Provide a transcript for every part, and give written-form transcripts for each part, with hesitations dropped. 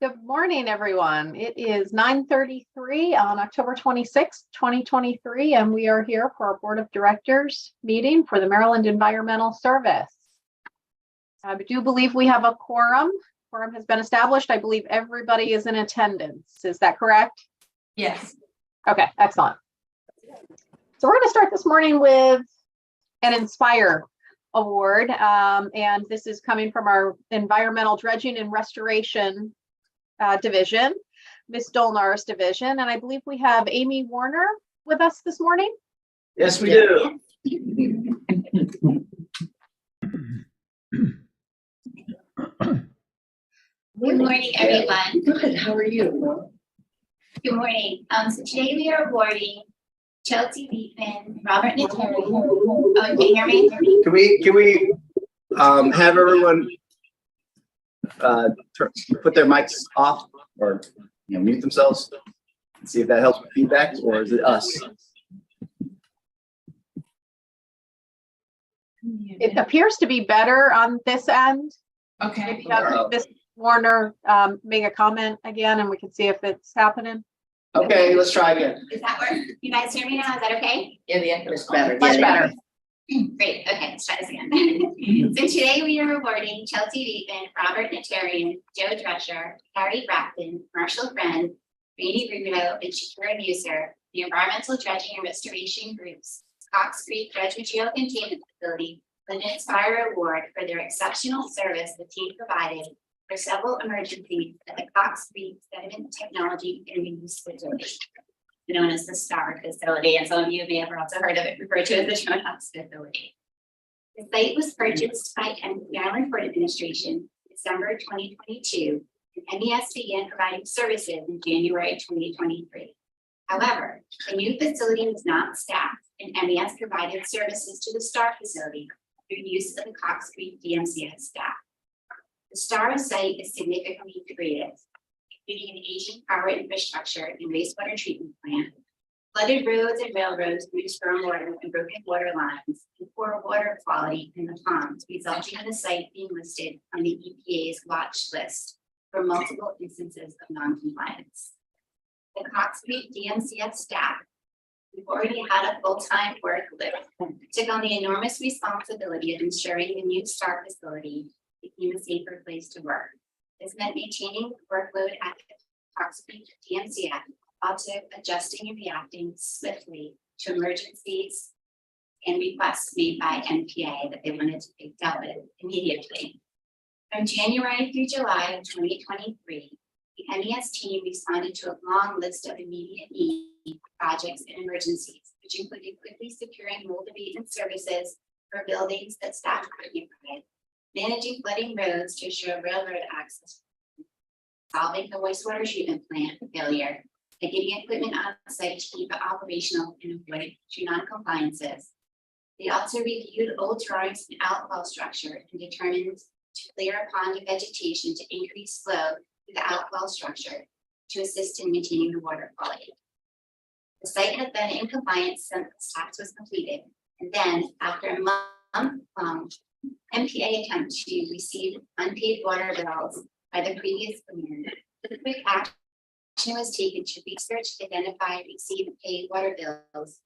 Good morning, everyone. It is 9:33 on October 26th, 2023, and we are here for our Board of Directors meeting for the Maryland Environmental Service. I do believe we have a quorum. Quorum has been established. I believe everybody is in attendance. Is that correct? Yes. Okay, excellent. So we're going to start this morning with an Inspire Award, and this is coming from our Environmental Dredging and Restoration division, Ms. Dolnar's division, and I believe we have Amy Warner with us this morning. Yes, we do. Good morning, everyone. Good. How are you? Good morning. So today we are awarding Chelsea Beekman, Robert Nateri. Oh, can you hear me? Can we have everyone put their mics off or mute themselves and see if that helps with feedback, or is it us? It appears to be better on this end. Okay. Maybe have Ms. Warner make a comment again, and we can see if it's happening. Okay, let's try again. Does that work? You guys hear me now? Is that okay? Yeah, the echo It's better. Much better. Great. Okay, let's try this again. So today we are awarding Chelsea Beekman, Robert Natarian, Joe Drescher, Harry Brackton, Marshall Friend, Rainey Rubino, and Shakira Muser, the Environmental Dredging and Restoration Group's Cox Creek Dredge Material Containment Facility, with an Inspire Award for their exceptional service the team provided for several emergencies at the Cox Creek Sediment Technology and Reuse Facility, known as the STAR facility, and some of you may have also heard of it referred to as the Tronox facility. The site was purchased by the Island Port Administration in December 2022, and MES began providing services in January 2023. However, the new facility was not staffed, and MES provided services to the STAR facility through use of the Cox Creek DMCS staff. The STAR site is significantly degraded, including an aging power infrastructure and wastewater treatment plant, flooded roads and railroads due to stormwater and broken water lines, and poor water quality in the ponds, resulting in the site being listed on the EPA's watch list for multiple instances of non-compliance. The Cox Creek DMCS staff, who already had a full-time workload, took on the enormous responsibility of ensuring the new STAR facility became a safer place to work. This meant maintaining the workload at the Cox Creek DMCF, also adjusting and reacting swiftly to emergencies and requests made by NPA that they wanted to be dealt with immediately. From January through July of 2023, the MES team responded to a long list of immediate need projects and emergencies, which included quickly securing mold abatement services for buildings that staff couldn't provide, managing flooding roads to ensure railroad access, solving the wastewater treatment plant failure, and getting equipment on site to keep it operational and avoid non-compliances. They also reviewed old drawings and outfall structure and determined to clear a pond of vegetation to increase flow through the outfall structure to assist in maintaining the water quality. The site had been in compliance since the tax was completed, and then after a month-long MPA attempt to receive unpaid water bills by the previous owner, quick action was taken to research, identify, receive, and pay water bills,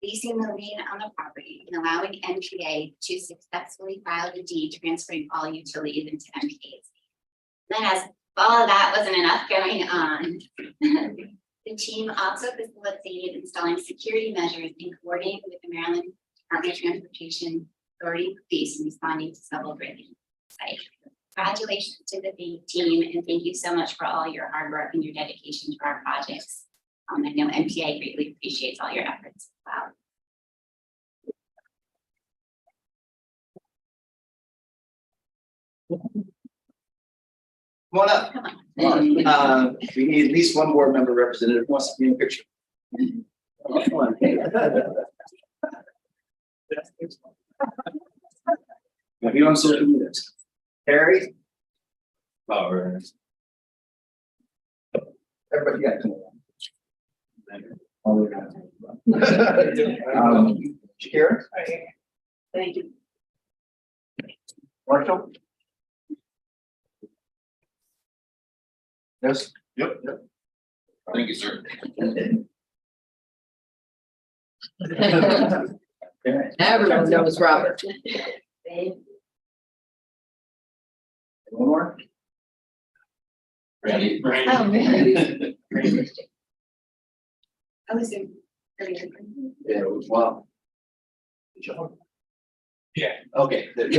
leasing the lien on the property and allowing MPA to successfully file the deed transferring all utilities into MPA's. Then, as all of that wasn't enough going on, the team also facilitated installing security measures in coordinating with the Maryland Department of Transportation Authority Police in responding to several break-ins. Congratulations to the team, and thank you so much for all your hard work and your dedication to our projects. I know MPA greatly appreciates all your efforts as well. Come on up. Come on. We need at least one board member representative who wants to be in the picture. Come on. Have you on social media? Harry? Everybody got Shakira? Thank you. Marshall? Yes. Yep. Thank you, sir. Everyone knows Robert. One more? Ready? Oh, Ready? I was in. Yeah, wow. Good job. Yeah. Okay, good.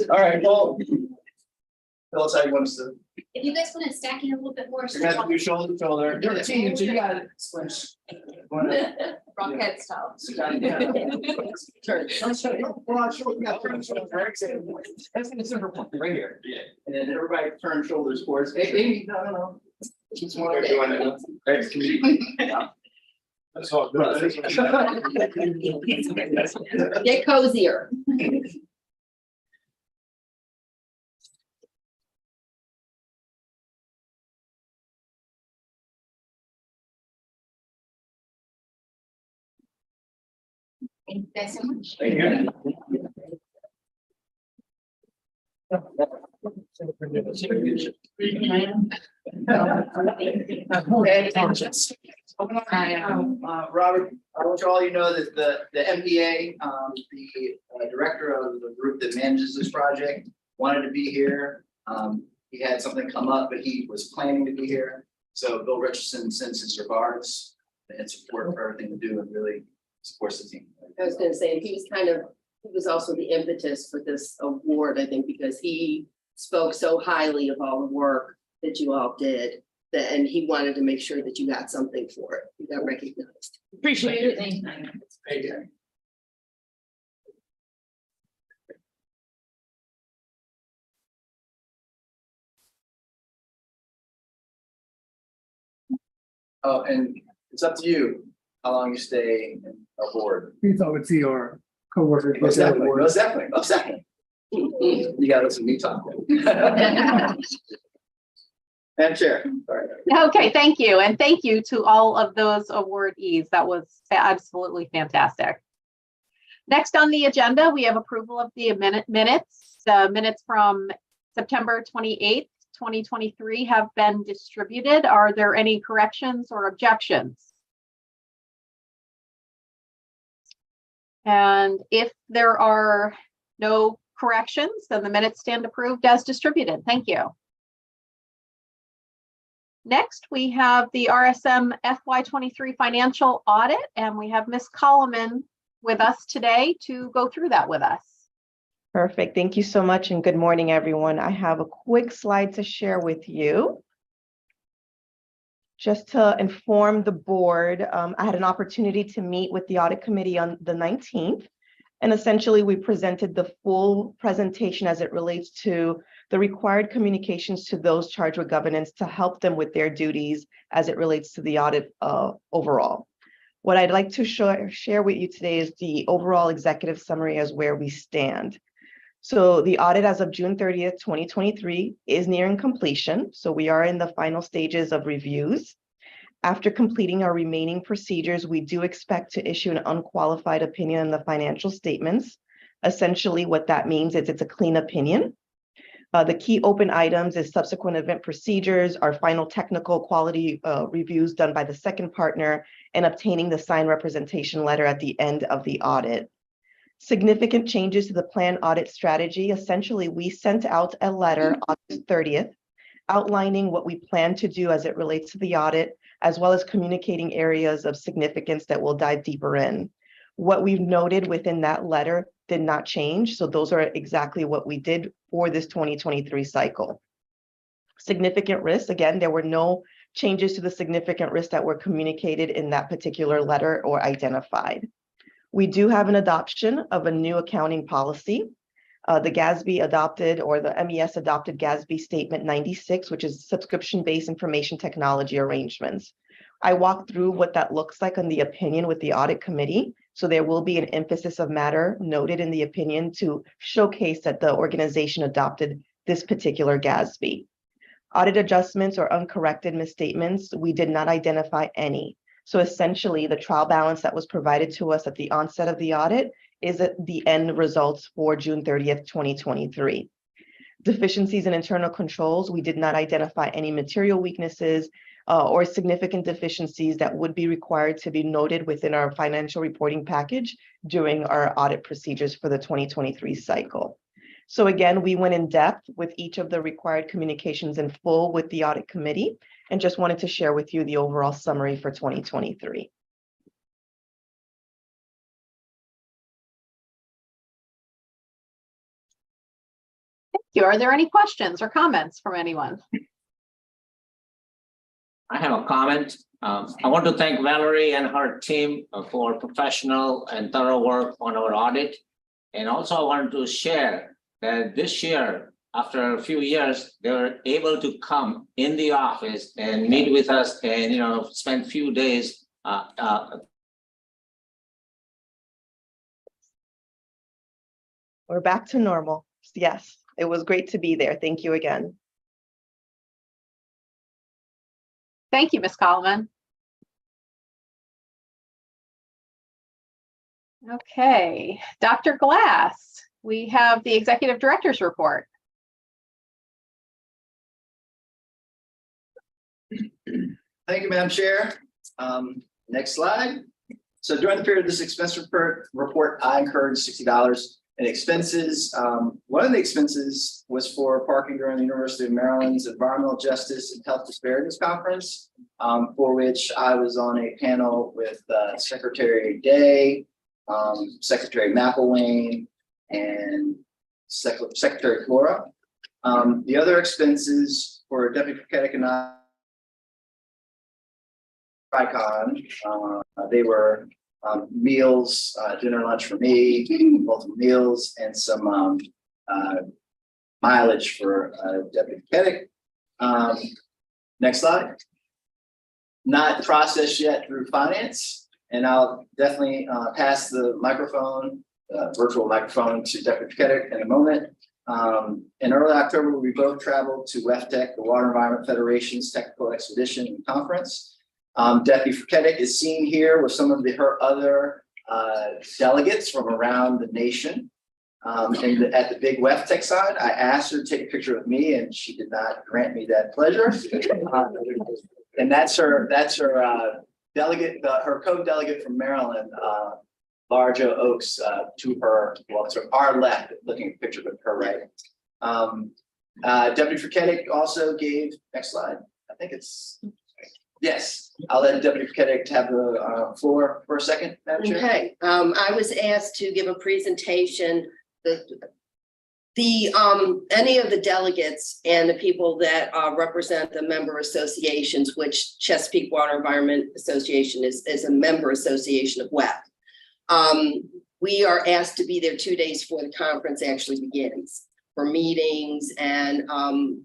All right, well. Tell us how you want us to, If you guys want to stack in a little bit more. you're gonna have to do shoulder to shoulder. You're a team, so you gotta switch. Rockhead style. Sit down. Turn. Well, I'm sure we got turn shoulders, right? That's in the center point, right here. Yeah. And then everybody turn shoulders towards, hey, no. Just one. They're doing it. Thanks, committee. That's all good. Get cozier. Thank you guys so much. Thank you. Robert, I want all you know that the MDA, the director of the group that manages this project, wanted to be here. He had something come up, but he was planning to be here. So Bill Richardson sends his regards and support for everything to do and really supports the team. I was gonna say, he was also the impetus for this award, I think, because he spoke so highly of all the work that you all did. And he wanted to make sure that you got something for it, you got recognized. Appreciate it. Thank Thank you. Oh, and it's up to you how long you stay aboard. We thought we'd see our coworkers. Most definitely, most definitely, most definitely. You gotta listen to me talk. Madam Chair, sorry. Okay, thank you. And thank you to all of those awardees. That was absolutely fantastic. Next on the agenda, we have approval of the minutes. The minutes from September 28th, 2023 have been distributed. Are there any corrections or objections? And if there are no corrections, then the minutes stand approved as distributed. Thank you. Next, we have the RSM FY23 financial audit, and we have Ms. Colliman with us today to go through that with us. Perfect. Thank you so much and good morning, everyone. I have a quick slide to share with you. Just to inform the board, I had an opportunity to meet with the audit committee on the 19th. And essentially, we presented the full presentation as it relates to the required communications to those charged with governance to help them with their duties as it relates to the audit overall. What I'd like to share with you today is the overall executive summary as where we stand. So the audit as of June 30th, 2023 is nearing completion. So we are in the final stages of reviews. After completing our remaining procedures, we do expect to issue an unqualified opinion on the financial statements. Essentially, what that means is it's a clean opinion. The key open items is subsequent event procedures, our final technical quality reviews done by the second partner, and obtaining the signed representation letter at the end of the audit. Significant changes to the plan audit strategy. Essentially, we sent out a letter on August 30th outlining what we plan to do as it relates to the audit, as well as communicating areas of significance that we'll dive deeper in. What we've noted within that letter did not change. So those are exactly what we did for this 2023 cycle. Significant risks, again, there were no changes to the significant risks that were communicated in that particular letter or identified. We do have an adoption of a new accounting policy. The GASB adopted, or the MES adopted GASB Statement 96, which is subscription-based information technology arrangements. I walked through what that looks like on the opinion with the audit committee. So there will be an emphasis of matter noted in the opinion to showcase that the organization adopted this particular GASB. Audit adjustments or uncorrected misstatements, we did not identify any. So essentially, the trial balance that was provided to us at the onset of the audit is at the end results for June 30th, 2023. deficiencies in internal controls. We did not identify any material weaknesses or significant deficiencies that would be required to be noted within our financial reporting package during our audit procedures for the 2023 cycle. So again, we went in depth with each of the required communications in full with the audit committee, and just wanted to share with you the overall summary for 2023. Thank you. Are there any questions or comments from anyone? I have a comment. I want to thank Valerie and her team for professional and thorough work on our audit. And also I want to share that this year, after a few years, they were able to come in the office and meet with us and, spend a few days. We're back to normal. Yes, it was great to be there. Thank you again. Thank you, Ms. Coleman. Okay, Dr. Glass, we have the Executive Director's report. Thank you, Madam Chair. Next slide. So during the period of this expense report, I incurred $60 in expenses. One of the expenses was for parking during the University of Maryland's Environmental Justice and Health Disparities Conference, for which I was on a panel with Secretary Day, Secretary McElwain, and Secretary Flora. The other expenses for Deputy Furketic and I, they were meals, dinner, lunch for me, multiple meals, and some mileage for Deputy Furketic. Next slide. Not processed yet through finance, and I'll definitely pass the microphone, virtual microphone, to Deputy Furketic in a moment. In early October, we both traveled to WEFTEC, the Water Environment Federation's Technical Expedition and Conference. Deputy Furketic is seen here with some of her other delegates from around the nation. And at the big WEFTEC side, I asked her to take a picture with me, and she did not grant me that pleasure. And that's her delegate, her co-delegate from Maryland, Larja Oaks, to her, well, to our left, looking at a picture with her right. Deputy Furketic also gave, next slide, I think it's, yes, I'll let Deputy Furketic have the floor for a second, Madam Chair. Okay, I was asked to give a presentation. Any of the delegates and the people that represent the member associations, which Chesapeake Water Environment Association is a member association of WEF. We are asked to be there 2 days before the conference actually begins for meetings, and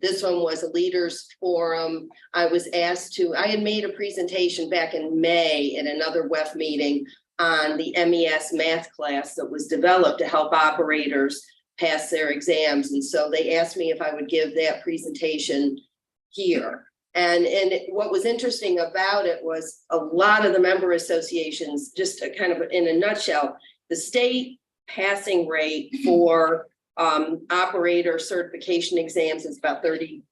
this one was a leaders forum. I was asked to, I had made a presentation back in May at another WEF meeting on the MES math class that was developed to help operators pass their exams. And so they asked me if I would give that presentation here. And what was interesting about it was a lot of the member associations, just kind of in a nutshell, the state passing rate for operator certification exams is about 30%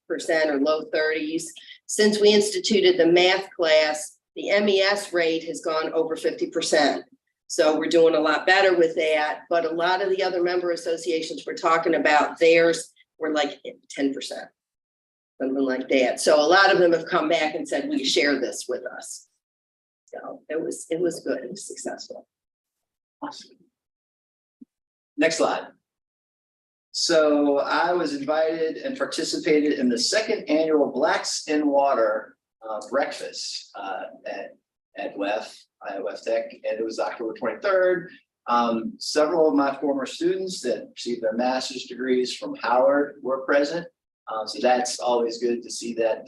or low 30s. Since we instituted the math class, the MES rate has gone over 50%. So we're doing a lot better with that. But a lot of the other member associations we're talking about, theirs were like 10%, something like that. So a lot of them have come back and said, will you share this with us? So it was good, it was successful. Awesome. Next slide. So I was invited and participated in the second annual Blacks in Water breakfast at WEFTEC, and it was October 23rd. Several of my former students that received their master's degrees from Howard were present. So that's always good to see that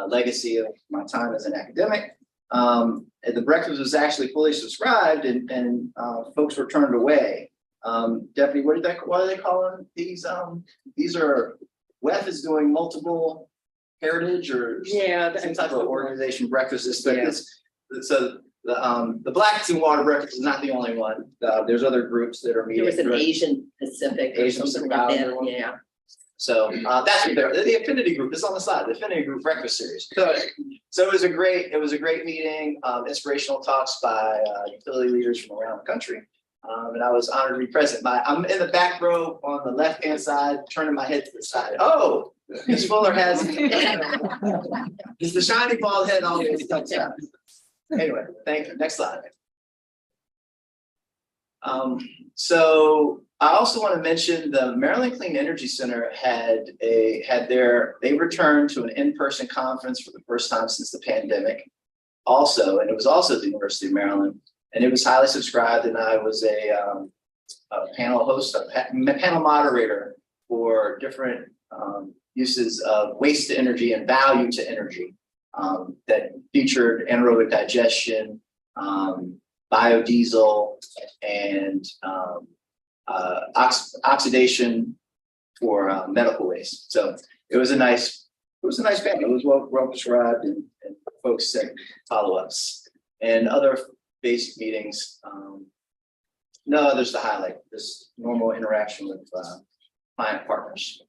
legacy of my time as an academic. And the breakfast was actually fully subscribed, and folks were turned away. Deputy, what do they call them? These are, WEF is doing multiple heritage or some type of organization breakfasts, but so the Blacks in Water breakfast is not the only one. There's other groups that are meeting. There was an Asian Pacific or Asian something like that, Pacific, yeah. So that's what they're, the affinity group is on the side, the affinity group breakfast series. So it was a great meeting, inspirational talks by utility leaders from around the country. And I was honored to be present. I'm in the back row on the left-hand side, turning my head to the side. Oh, Ms. Fuller has, is the shiny bald head always tucked out. Anyway, thank you. Next slide. So I also want to mention the Maryland Clean Energy Center they returned to an in-person conference for the first time since the pandemic. Also, and it was also at the University of Maryland, and it was highly subscribed, and I was a panel host, a panel moderator for different uses of waste to energy and value to energy that featured anaerobic digestion, biodiesel, and oxidation for medical waste. So it was a nice panel. It was well described, and folks said follow-ups and other basic meetings. No others to highlight. This normal interaction with client partners.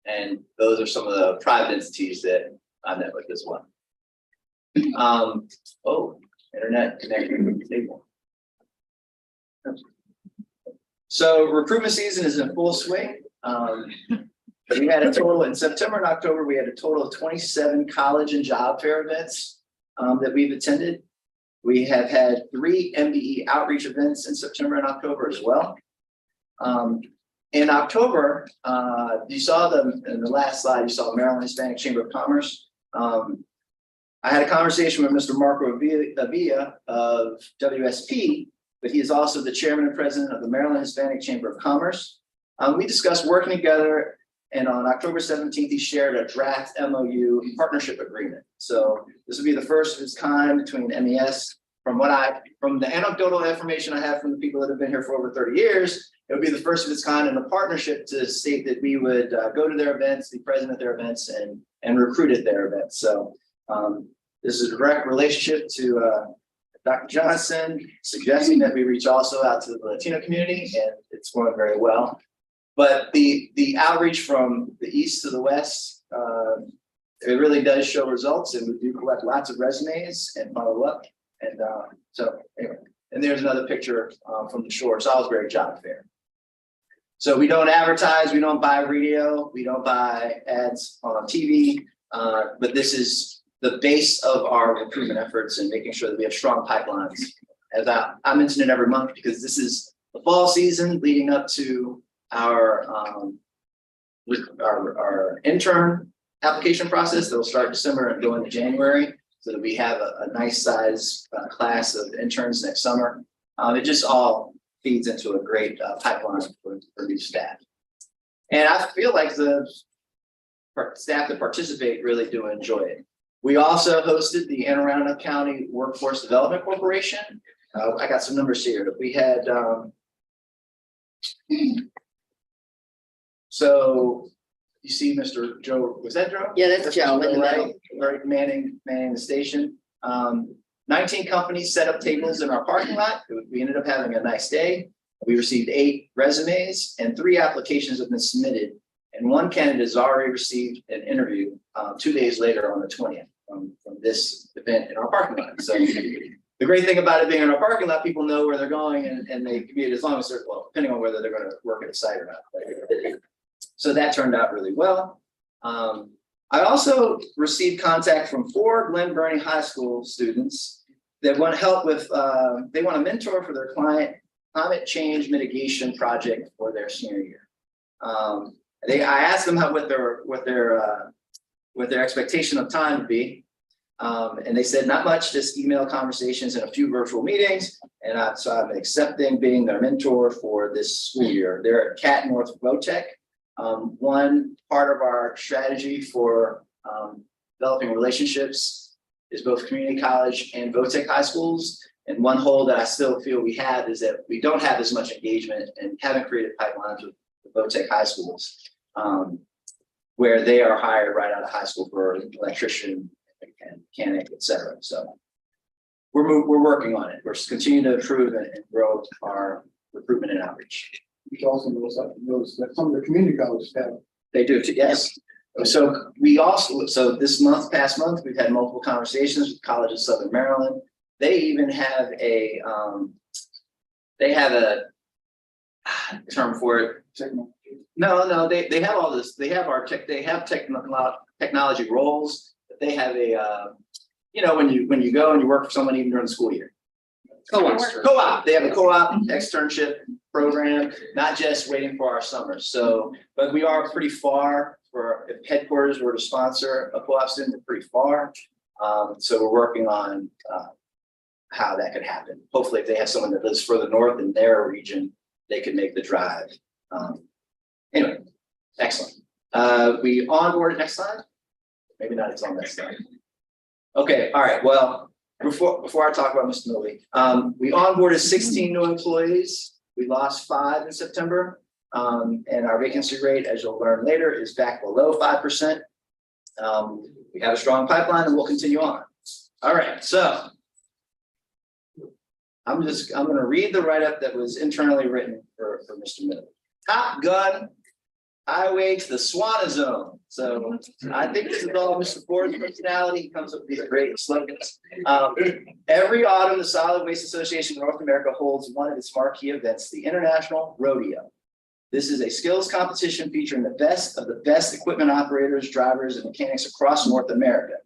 And those are some of the private entities that I met with as well. Internet connection stable. So recruitment season is in full swing. We had a total in September and October, we had a total of 27 college and job fair events that we've attended. We have had 3 MBE outreach events in September and October as well. In October, you saw them in the last slide, you saw Maryland Hispanic Chamber of Commerce. I had a conversation with Mr. Marco Avilla of WSP, but he is also the chairman and president of the Maryland Hispanic Chamber of Commerce. We discussed working together, and on October 17th, he shared a draft MOU partnership agreement. So this will be the first of its kind between MES. From the anecdotal information I have from the people that have been here for over 30 years, it would be the first of its kind in a partnership to state that we would go to their events, be present at their events, and recruit at their events. So this is a direct relationship to Dr. Johnson, suggesting that we reach also out to the Latino community, and it's going very well. But the outreach from the east to the west, it really does show results, and we do collect lots of resumes and follow up. And so anyway, and there's another picture from the shore, Salisbury Job Fair. So we don't advertise, we don't buy radio, we don't buy ads on TV, but this is the base of our recruitment efforts and making sure that we have strong pipelines. As I mention it every month because this is the fall season leading up to our intern application process that will start December and go into January, so that we have a nice size class of interns next summer. It just all feeds into a great pipeline for new staff. And I feel like the staff that participate really do enjoy it. We also hosted the Anne Arundel County Workforce Development Corporation. I got some numbers here. We had, so you see Mr. Joe, was that Joe? Yeah, that's Joe in the Right, middle. right, manning the station. 19 companies set up tables in our parking lot. We ended up having a nice day. We received 8 resumes and 3 applications have been submitted. And 1 candidate has already received an interview 2 days later on the 20th from this event in our parking lot. So the great thing about it being in our parking lot, people know where they're going and they commute as long as they're, well, depending on whether they're going to work at a site or not. So that turned out really well. I also received contact from 4 Glen Burnie High School students that want help with, they want a mentor for their climate change mitigation project for their senior year. I asked them what their expectation of time would be. And they said, not much, just email conversations and a few virtual meetings. And so I'm accepting being their mentor for this school year. They're at Cat North Votech. One part of our strategy for developing relationships is both community college and Votech high schools. And one hole that I still feel we have is that we don't have as much engagement and haven't created pipelines with the Votech high schools, where they are hired right out of high school for electrician and mechanic, et cetera. So we're working on it. We're continuing to improve and grow our recruitment and outreach. which also knows that some of the community colleges have. They do, yes. So we also, so this month, past month, we've had multiple conversations with College of Southern Maryland. They even have a, they have a term for it. No, they have all this, they have technology roles. They have a, you know, when you go and you work for someone even during the school year. Co-op, they have a co-op externship program, not just waiting for our summer. So, but we are pretty far for, if headquarters were to sponsor a co-op student, we're pretty far. So we're working on how that could happen. Hopefully, if they have someone that lives further north in their region, they could make the drive. Anyway, excellent. We onboarded, next slide. Maybe not, it's on that slide. Okay, all right, well, before I talk about Mr. Millie, we onboarded 16 new employees. We lost 5 in September. And our vacancy rate, as you'll learn later, is back below 5%. We have a strong pipeline and we'll continue on. All right, so I'm gonna read the write-up that was internally written for Mr. Millie. Top Gun, highway to the Swana Zone. So I think this is all Mr. Ford's personality. He comes up with these great slogans. Every autumn, the Solid Waste Association of North America holds one of its marquee events, the International Rodeo. This is a skills competition featuring the best of the best equipment operators, drivers, and mechanics across North America.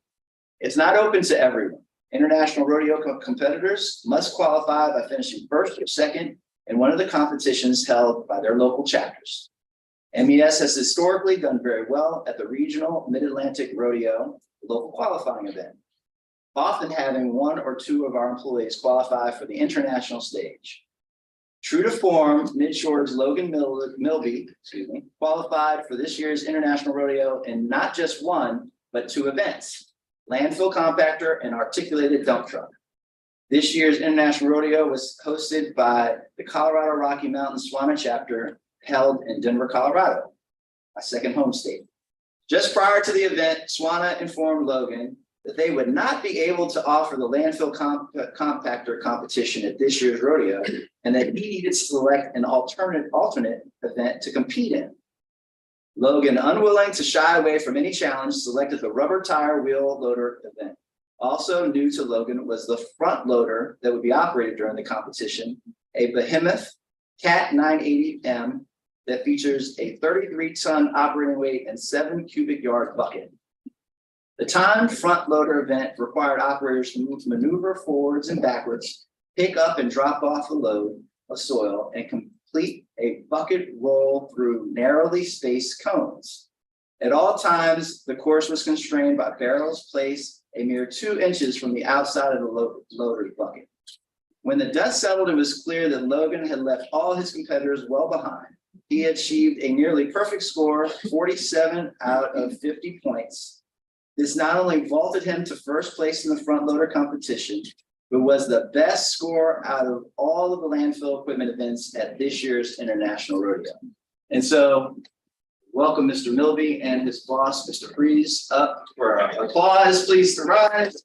It's not open to everyone. International rodeo competitors must qualify by finishing first or second in one of the competitions held by their local chapters. MES has historically done very well at the regional Mid-Atlantic Rodeo local qualifying event, often having 1 or 2 of our employees qualify for the international stage. True to form, Midshore's Logan Milby, qualified for this year's International Rodeo in not just 1, but 2 events, landfill compactor and articulated dump truck. This year's International Rodeo was hosted by the Colorado Rocky Mountain Swana chapter held in Denver, Colorado, my second home state. Just prior to the event, Swana informed Logan that they would not be able to offer the landfill compactor competition at this year's rodeo, and that he needed to select an alternate event to compete in. Logan, unwilling to shy away from any challenge, selected the rubber tire wheel loader event. Also new to Logan was the front loader that would be operated during the competition, a behemoth Cat 980M that features a 33-ton operating weight and 7 cubic yard bucket. The timed front loader event required operators to maneuver forwards and backwards, pick up and drop off a load of soil, and complete a bucket roll through narrowly spaced cones. At all times, the course was constrained by barrels placed a mere 2 inches from the outside of the loader's bucket. When the dust settled, it was clear that Logan had left all his competitors well behind. He achieved a nearly perfect score, 47 out of 50 points. This not only vaulted him to first place in the front loader competition, but was the best score out of all of the landfill equipment events at this year's International Rodeo. And so, welcome Mr. Milby and his boss, Mr. Freeze, up for applause. Please to rise. Is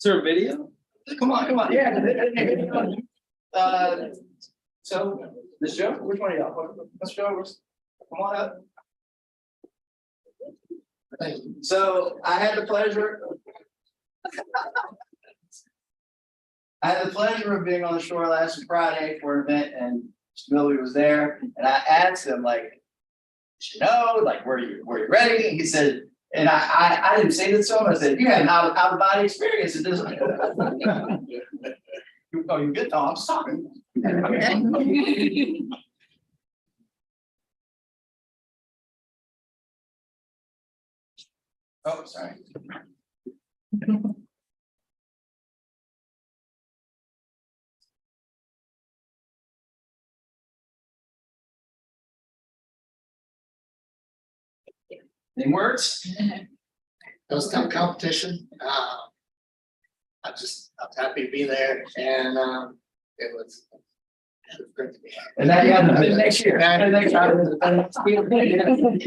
there a video? Come on. Yeah. So, Ms. Joe, which one are y'all? Ms. Joe, come on up. So I had the pleasure of being on the shore last Friday for an event, and Millie was there, and I asked him, like, like, were you ready? And he said, and I didn't say this to him. I said, you had an out of body experience at this. Oh, you good? No, I'm sorry. Oh, sorry. Any words? It was a tough competition. I'm happy to be there, and it was great to be here. And that next year.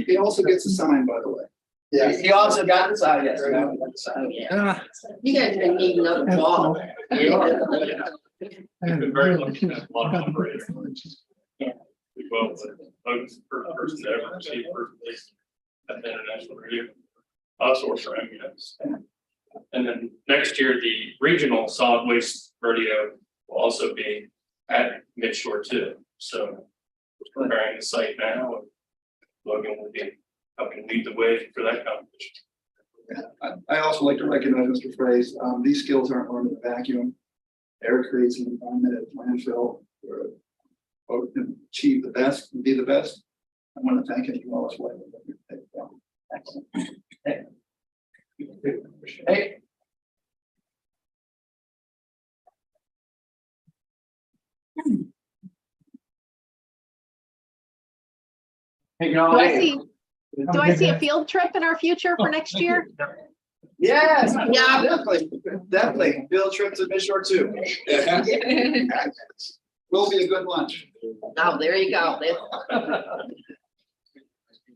He also gets a sign, by the way. Yeah. He also got the side, yes. Oh, yeah. You guys are gonna need another ball. We are. We've been very lucky to have a lot of operators. We well, the first person to ever receive first place at the international review. Also for MES. And then next year, the regional solid waste rodeo will also be at Midshore too. So we're preparing the site now. And Logan will be helping lead the way for that competition. I also like to recognize Mr. Fraze. These skills aren't learned in a vacuum. Eric creates an environment at landfill where folks can achieve the best and be the best. I want to thank you all as well. Excellent. Hey. Hey, Do I see a field trip in our future for next year? Yes, yeah, definitely. Field trip to Midshore too. Will be a good lunch. Oh, there you go.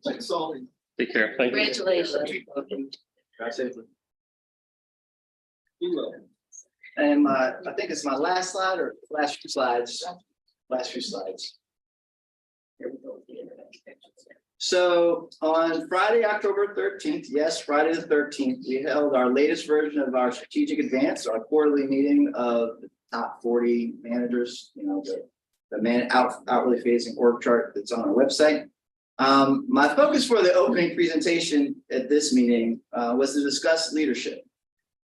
Like salty. Take care. Thank you. Congratulations. Drive safely. And I think it's my last slide or last few slides. Last few slides. Here we go. So on Friday, October 13th, yes, Friday the 13th, we held our latest version of our strategic advance, our quarterly meeting of the top 40 managers, you know, the outwardly facing org chart that's on our website. My focus for the opening presentation at this meeting was to discuss leadership.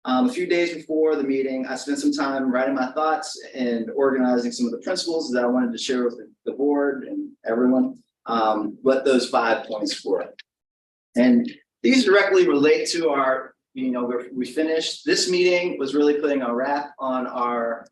A few days before the meeting, I spent some time writing my thoughts and organizing some of the principles that I wanted to share with the board and everyone, what those 5 points were. And these directly relate to our, we finished, this meeting was really putting a wrap on our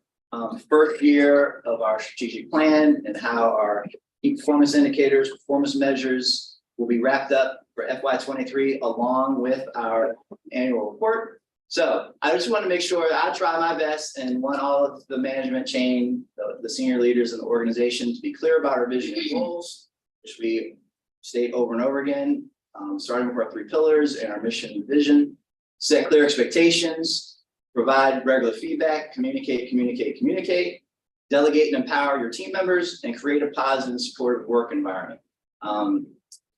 first year of our strategic plan and how our key performance indicators, performance measures will be wrapped up for FY23 along with our annual report. So I just want to make sure that I try my best and want all of the management chain, the senior leaders in the organization to be clear about our vision and goals, which we state over and over again, starting with our 3 pillars and our mission and vision, set clear expectations, provide regular feedback, communicate, delegate and empower your team members, and create a positive and supportive work environment.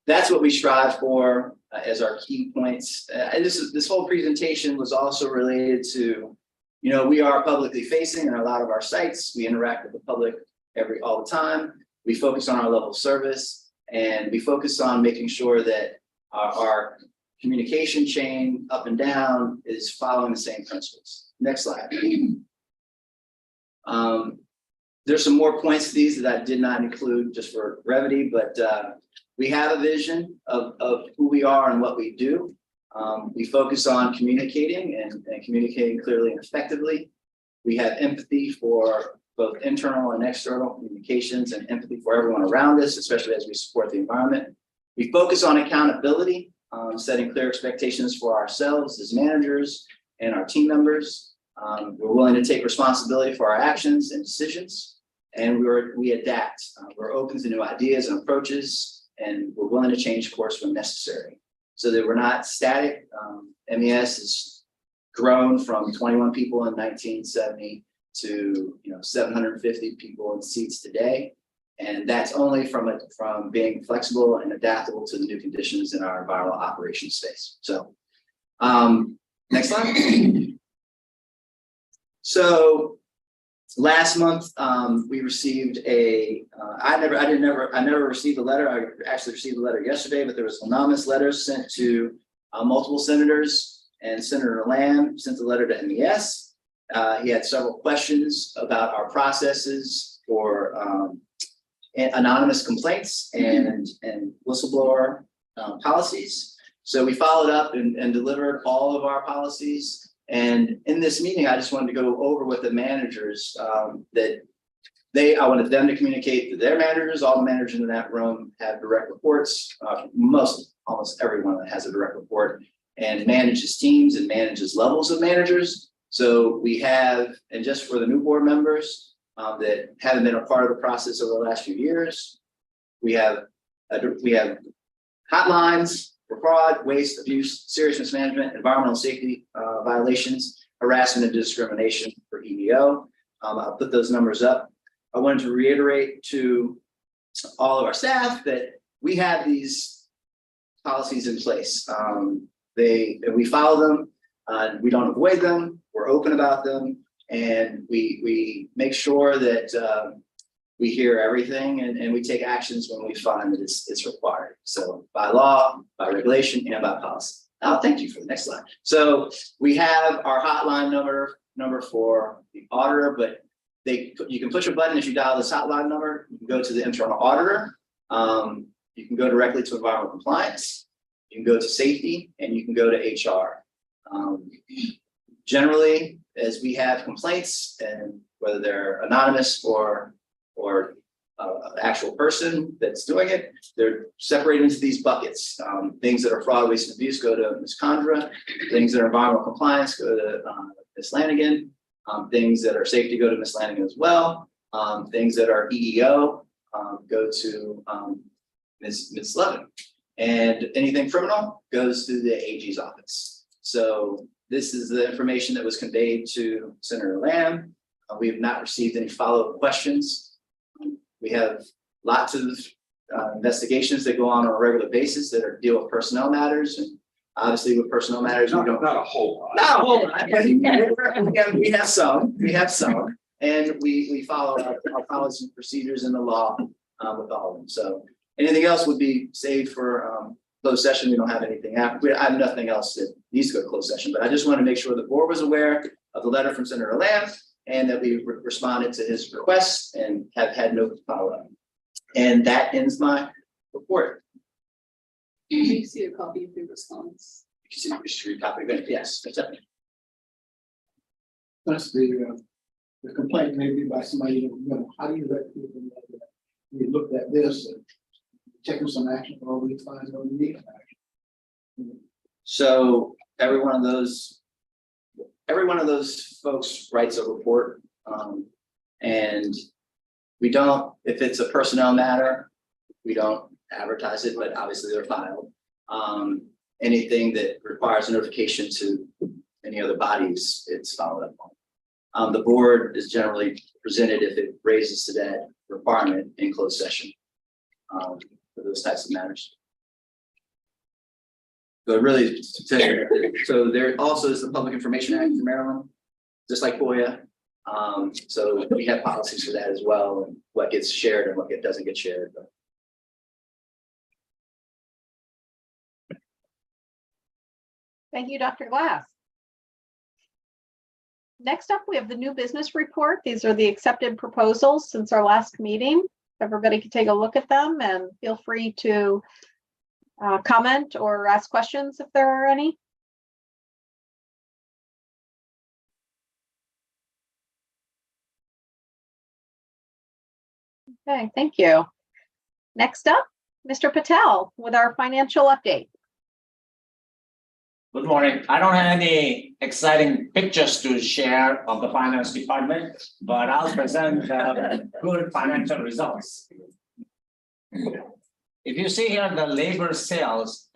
That's what we strive for as our key points. This whole presentation was also related to, we are publicly facing in a lot of our sites. We interact with the public all the time. We focus on our level of service, and we focus on making sure that our communication chain up and down is following the same principles. Next slide. There's some more points to these that I did not include just for brevity, but we have a vision of who we are and what we do. We focus on communicating and communicating clearly and effectively. We have empathy for both internal and external communications and empathy for everyone around us, especially as we support the environment. We focus on accountability, setting clear expectations for ourselves as managers and our team members. We're willing to take responsibility for our actions and decisions, and we adapt. We're open to new ideas and approaches, and we're willing to change course when necessary, so that we're not static. MES has grown from 21 people in 1970 to 750 people in seats today, and that's only from being flexible and adaptable to the new conditions in our environmental operations space. So, next slide. So last month, we received I never received a letter. I actually received a letter yesterday, but there was anonymous letters sent to multiple senators, and Senator Lamb sent a letter to MES. He had several questions about our processes for anonymous complaints and whistleblower policies. So we followed up and delivered all of our policies. And in this meeting, I just wanted to go over with the managers that I wanted them to communicate to their managers. All the managers in that room have direct reports. Almost everyone that has a direct report, and manages teams and manages levels of managers. So we have, and just for the new board members that haven't been a part of the process over the last few years, we have hotlines for fraud, waste, abuse, serious mismanagement, environmental safety violations, harassment and discrimination for EEO. I'll put those numbers up. I wanted to reiterate to all of our staff that we have these policies in place. We follow them, we don't avoid them, we're open about them, and we make sure that we hear everything and we take actions when we find that it's required. So by law, by regulation, and by policy. Oh, thank you for the next slide. So we have our hotline number for the auditor, but you can push a button if you dial this hotline number. You can go to the internal auditor. You can go directly to environmental compliance. You can go to safety, and you can go to HR. Generally, as we have complaints, and whether they're anonymous or actual person that's doing it, they're separated into these buckets. Things that are fraud, waste, and abuse go to Ms. Condra. Things that are environmental compliance go to Ms. Lanigan. Things that are safety go to Ms. Lanigan as well. Things that are EEO go to Ms. Levin. And anything criminal goes to the AG's office. So this is the information that was conveyed to Senator Lamb. We have not received any follow-up questions. We have lots of investigations that go on a regular basis that deal with personnel matters, and obviously with personnel matters, we don't. Not a whole lot. Not a whole lot. We have some, and we follow our policies and procedures and the law with all of them. So anything else would be saved for closed session. We don't have anything after. I have nothing else that needs to go to closed session, but I just want to make sure the board was aware of the letter from Senator Lamb, and that we responded to his requests and have had no follow-up. And that ends my report. You see a copy of the response. You should read copy of it. Yes, that's it. That's the complaint maybe by somebody, how do you let people know that we looked at this and taking some action, or we find no need of action? So every one of those folks writes a report, and we don't, if it's a personnel matter, we don't advertise it, but obviously they're filed. Anything that requires notification to any other bodies, it's followed up on. The board is generally presented if it raises to that requirement in closed session for those types of matters. So really, so there also is the Public Information Act in Maryland, just like FOIA. So we have policies for that as well, and what gets shared and what doesn't get shared. But Thank you, Dr. Glass. Next up, we have the new business report. These are the accepted proposals since our last meeting. Everybody can take a look at them and feel free to comment or ask questions if there are any. Okay, thank you. Next up, Mr. Patel with our financial update. Good morning. I don't have any exciting pictures to share of the finance department, but I'll present good financial results. If you see here the labor sales,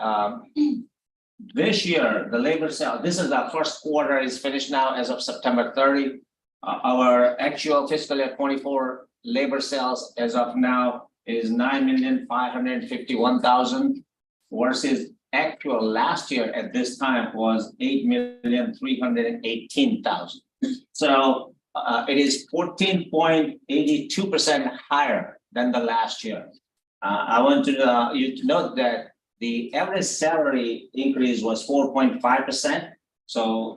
this year, the labor sale, this is the first quarter is finished now as of September 30. Our actual fiscal year 24 labor sales as of now is 9,551,000 versus actual last year at this time was 8,318,000. So it is 14.82% higher than the last year. I want you to note that the average salary increase was 4.5%. So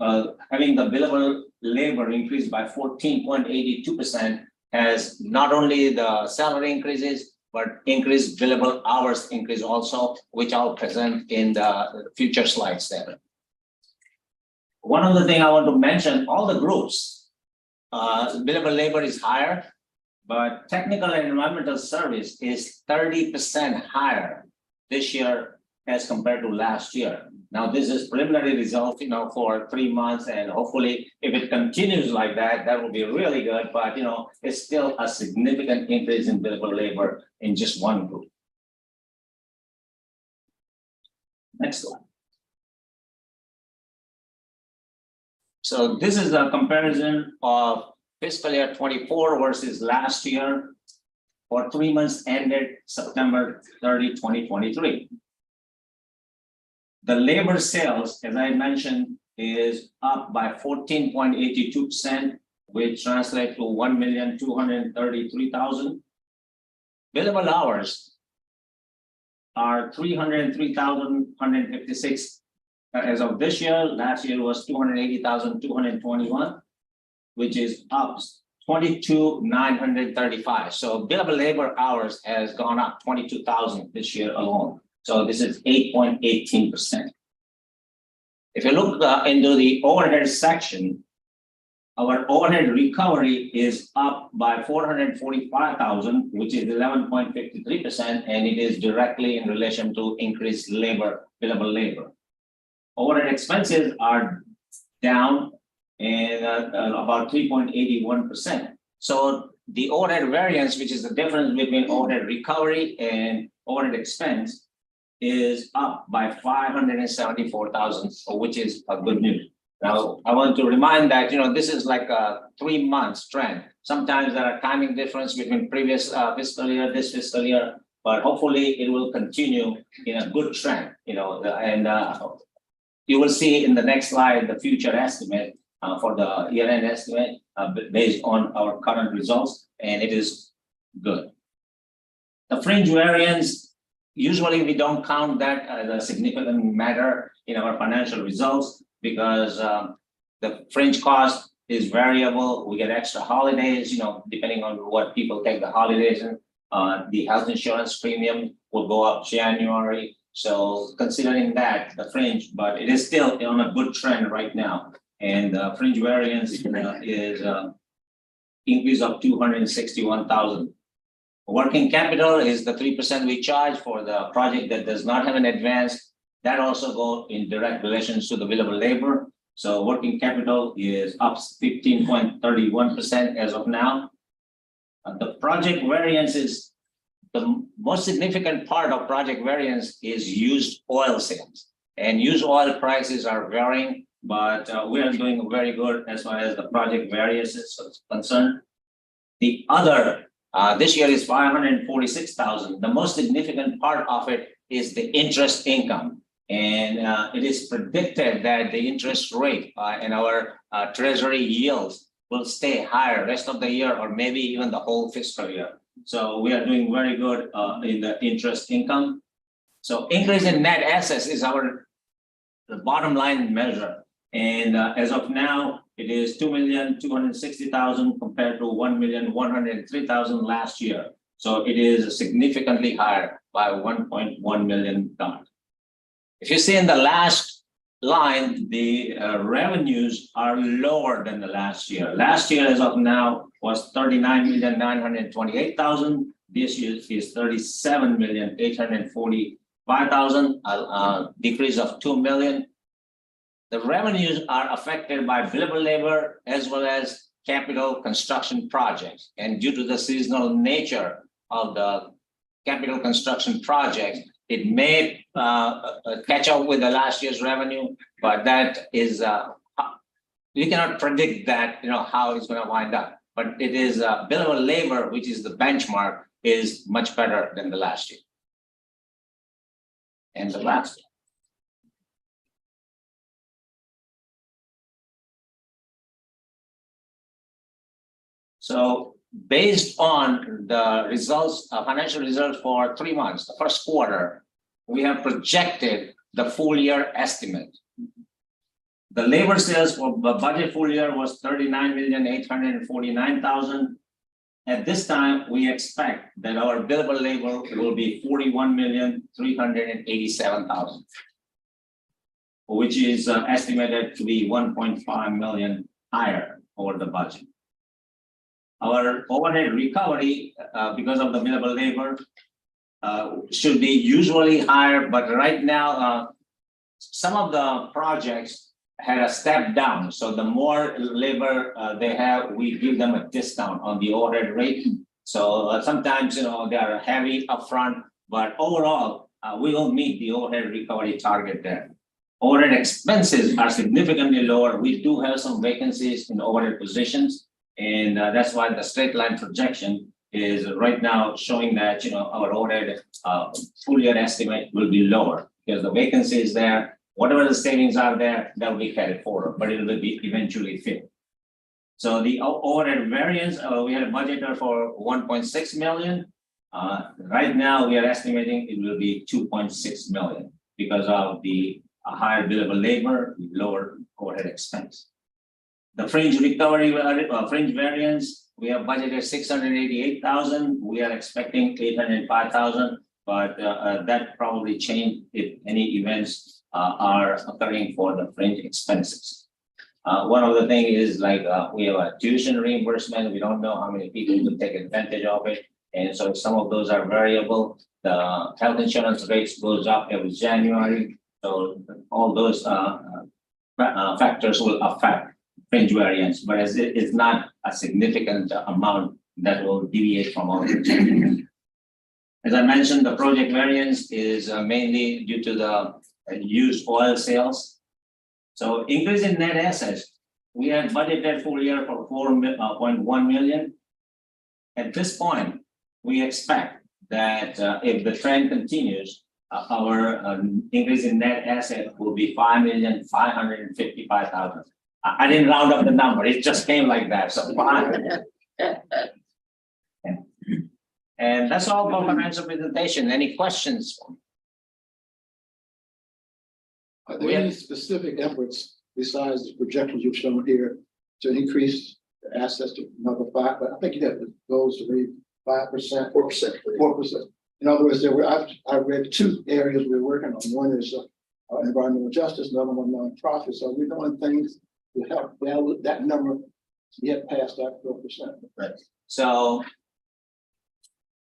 having the billable labor increased by 14.82% has not only the salary increases, but increased billable hours increase also, which I'll present in the future slides there. One of the things I want to mention, all the groups, billable labor is higher, but technical and environmental service is 30% higher this year as compared to last year. Now, this is preliminary results, for 3 months, and hopefully, if it continues like that, that will be really good. But it's still a significant increase in billable labor in just one group. Next slide. So this is a comparison of fiscal year 24 versus last year for 3 months ended September 30, 2023. The labor sales, as I mentioned, is up by 14.82%, which translates to 1,233,000. Billable hours are 303,156 as of this year. Last year was 280,221, which is up 22,935. So billable labor hours has gone up 22,000 this year alone. So this is 8.18%. If you look into the overhead section, our overhead recovery is up by 445,000, which is 11.53%, and it is directly in relation to increased labor, billable labor. Overhead expenses are down and about 3.81%. So the overhead variance, which is the difference between overhead recovery and overhead expense, is up by 574,000, which is a good news. Now, I want to remind that, this is like a 3 months trend. Sometimes there are timing difference between previous fiscal year, this fiscal year, but hopefully it will continue in a good trend, and you will see in the next slide, the future estimate for the year-end estimate based on our current results, and it is good. The fringe variance, usually we don't count that as a significant matter in our financial results because the fringe cost is variable. We get extra holidays, depending on what people take the holidays in. The health insurance premium will go up January. So considering that, the fringe, but it is still on a good trend right now. And fringe variance is increase of 261,000. Working capital is the 3% we charge for the project that does not have an advance. That also goes in direct relations to the billable labor. So working capital is up 15.31% as of now. The project variance is the most significant part of project variance is used oil sales. And used oil prices are varying, but we are doing very good as far as the project variance is concerned. The other this year is 546,000. The most significant part of it is the interest income. And it is predicted that the interest rate and our treasury yields will stay higher rest of the year or maybe even the whole fiscal year. So we are doing very good in the interest income. So increase in net assets is the bottom line measure. And as of now, it is 2,260,000 compared to 1,103,000 last year. So it is significantly higher by $1.1 million. If you see in the last line, the revenues are lower than the last year. Last year, as of now, was 39,928,000. This year is 37,845,000, decrease of 2 million. The revenues are affected by billable labor as well as capital construction projects. And due to the seasonal nature of the capital construction projects, it may catch up with the last year's revenue, but that is, we cannot predict that, how it's going to wind up. But it is billable labor, which is the benchmark, is much better than the last year. And the last year. So based on the results, financial results for 3 months, the first quarter, we have projected the full year estimate. The labor sales for the budget full year was 39,849,000. At this time, we expect that our billable labor will be 41,387,000, which is estimated to be 1.5 million higher over the budget. Our overhead recovery, because of the billable labor, should be usually higher, but right now, some of the projects had a step down. So the more labor they have, we give them a discount on the overhead rate. So sometimes, they are heavy upfront, but overall, we will meet the overhead recovery target there. Overhead expenses are significantly lower. We do have some vacancies in overhead positions. And that's why the straight line projection is right now showing that, our overhead full year estimate will be lower because the vacancy is there. Whatever the savings are there, that will be carried forward, but it will be eventually filled. So the overhead variance, we had a budgeted for 1.6 million. Right now, we are estimating it will be 2.6 million because of the higher billable labor, lower overhead expense. The fringe recovery, fringe variance, we have budgeted 688,000. We are expecting 805,000, but that probably changed if any events are occurring for the fringe expenses. One of the things is like we have a tuition reimbursement. We don't know how many people will take advantage of it. And so some of those are variable. The health insurance rates goes up every January. So all those factors will affect fringe variance, but it's not a significant amount that will deviate from our projection. As I mentioned, the project variance is mainly due to the used oil sales. So increase in net assets, we had budgeted full year for 4.1 million. At this point, we expect that if the trend continues, our increase in net asset will be 5,555,000. I didn't round up the number; it just came like that. So and that's all for financial presentation. Any questions? Are there any specific efforts besides the projections you've shown here to increase the assets to number 5? But I think you have the goals to read 5%, 4%. In other words, I've read 2 areas we're working on. One is environmental justice, another one nonprofit. So we're doing things to help that number to get past that 4%. Right. So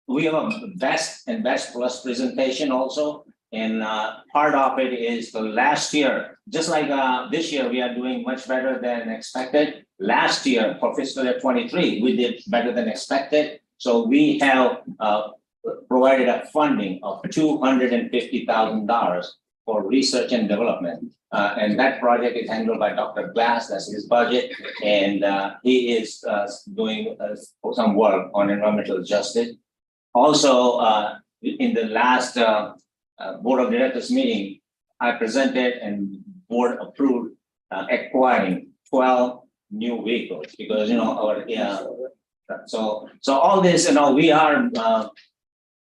we have a best and best plus presentation also. And part of it is the last year, just like this year, we are doing much better than expected. Last year for fiscal year 23, we did better than expected. So we have provided a funding of $250,000 for research and development. And that project is handled by Dr. Glass, that's his budget. And he is doing some work on environmental justice. Also, in the last board of directors meeting, I presented and board approved acquiring 12 new vehicles because, our, so all this, we are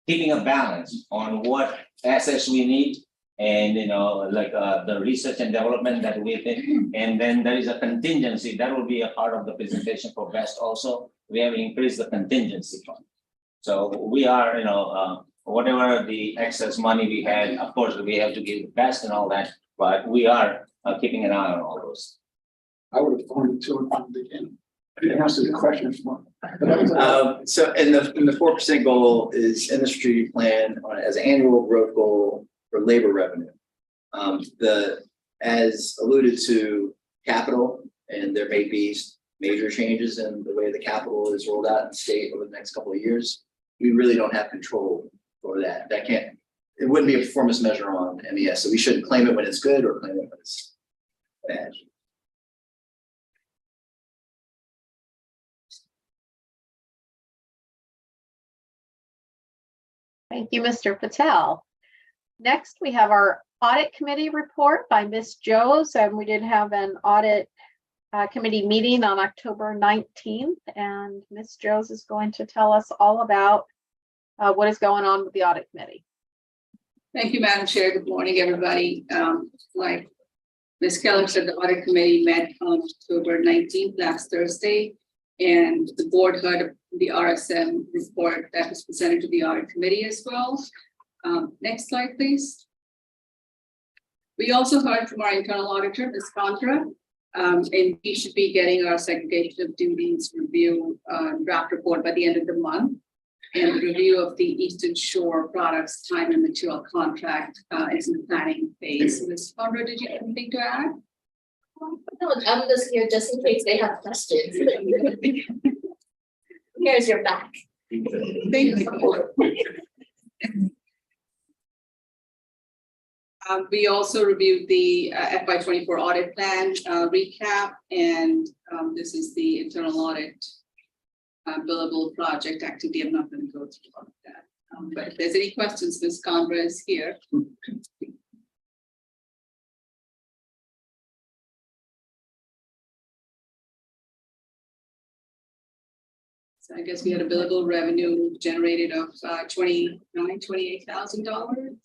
keeping a balance on what assets we need and, like the research and development that we think, and then there is a contingency that will be a part of the presentation for BEST also. We have increased the contingency fund. So we are, whatever the excess money we had, of course, we have to give the best and all that, but we are keeping an eye on all those. I would have thrown it to him from the beginning. I didn't answer the question. So in the 4% goal is in the strategic plan as an annual growth goal for labor revenue. As alluded to capital, and there may be major changes in the way the capital is rolled out in the state over the next couple of years. We really don't have control over that. It wouldn't be a performance measure on MES. So we shouldn't claim it when it's good or claim it when it's bad. Thank you, Mr. Patel. Next, we have our audit committee report by Ms. Joes, and we did have an audit committee meeting on October 19th, and Ms. Joes is going to tell us all about what is going on with the audit committee. Thank you, Madam Chair. Good morning, everybody. Like Ms. Keller said, the audit committee met on October 19th, last Thursday, and the board heard the RSM report that was presented to the audit committee as well. Next slide, please. We also heard from our internal auditor, Ms. Contra, and we should be getting our segregation of duties review draft report by the end of the month. And the review of the Eastern Shore Products time and material contract is in the planning phase. Ms. Conra, did you have anything to add? No, I'm just here just in case they have questions. Here's your back. Thank you. We also reviewed the FY 24 audit plan recap, and this is the internal audit billable project activity. I'm not going to go through all of that. But if there's any questions, Ms. Conra is here. So I guess we had a billable revenue generated of $28,000.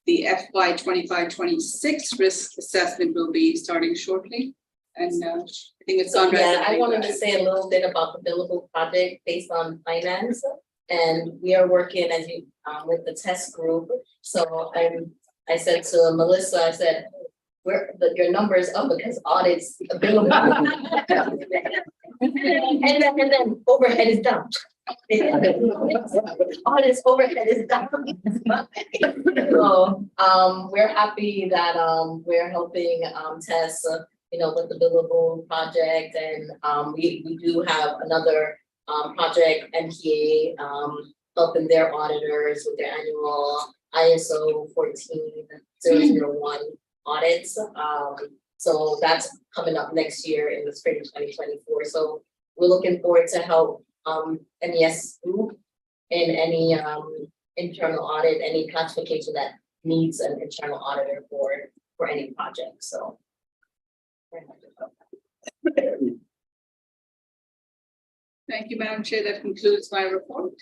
The FY 25-26 risk assessment will be starting shortly. And I think it's on. Yeah, I wanted to say a little bit about the billable project based on finance. And we are working as you with the test group. So I said to Melissa, I said, your number is up because audits billable. and then overhead is down. Audits overhead is down. So we're happy that we're helping Tess with the billable project, and we do have another project, NPA, helping their auditors with their annual ISO 14001 audits. So that's coming up next year in the spring of 2024. So we're looking forward to help MES group in any internal audit, any classification that needs an internal auditor for any project. So. Thank you, Madam Chair. That concludes my report.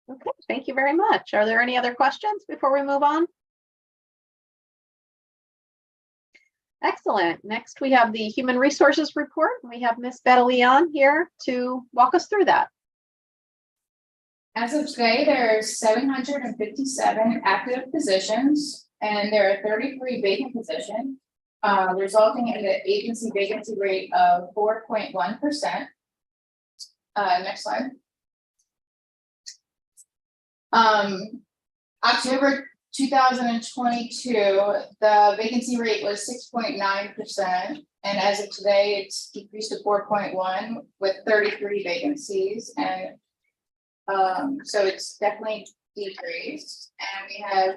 Okay, thank you very much. Are there any other questions before we move on? Excellent. Next, we have the Human Resources Report. We have Ms. Betalion here to walk us through that. As of today, there are 757 active positions, and there are 33 vacant positions, resulting in an agency vacancy rate of 4.1%. Next slide. October 2022, the vacancy rate was 6.9%, and as of today, it's decreased to 4.1 with 33 vacancies, and so it's definitely decreased, and we have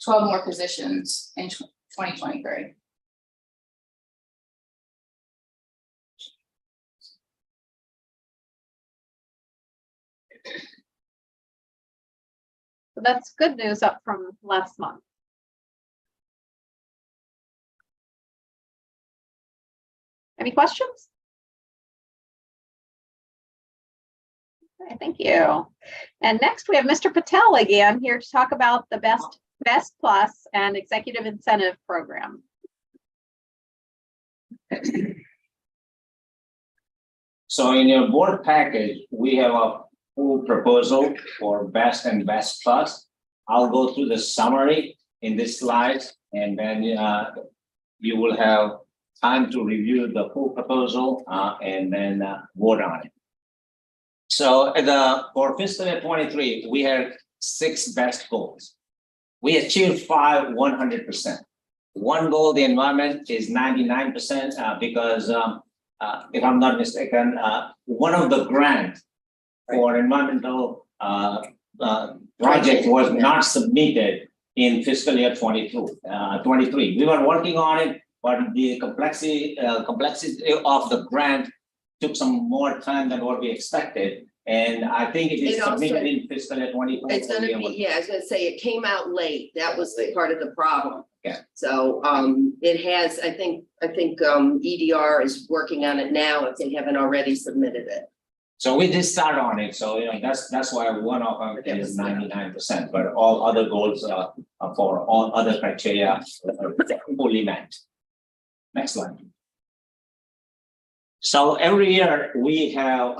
12 more positions in 2023. So that's good news up from last month. Any questions? Okay, thank you. And next we have Mr. Patel again here to talk about the Best Plus and Executive Incentive Program. So in your board package, we have a full proposal for Best and Best Plus. I'll go through the summary in this slide, and then you will have time to review the full proposal and then vote on it. So for fiscal year 23, we had 6 best goals. We achieved 5 100%. One goal, the environment, is 99% because if I'm not mistaken, one of the grants for environmental project was not submitted in fiscal year 23. We were working on it, but the complexity of the grant took some more time than what we expected. And I think it is submitted in fiscal year 24. It's gonna be, yeah, I was gonna say it came out late. That was the part of the problem. Yeah. So it has, I think EDR is working on it now if they haven't already submitted it. So we did start on it. So that's why one of them is 99%, but all other goals for all other criteria are fully met. Next slide. So every year we have,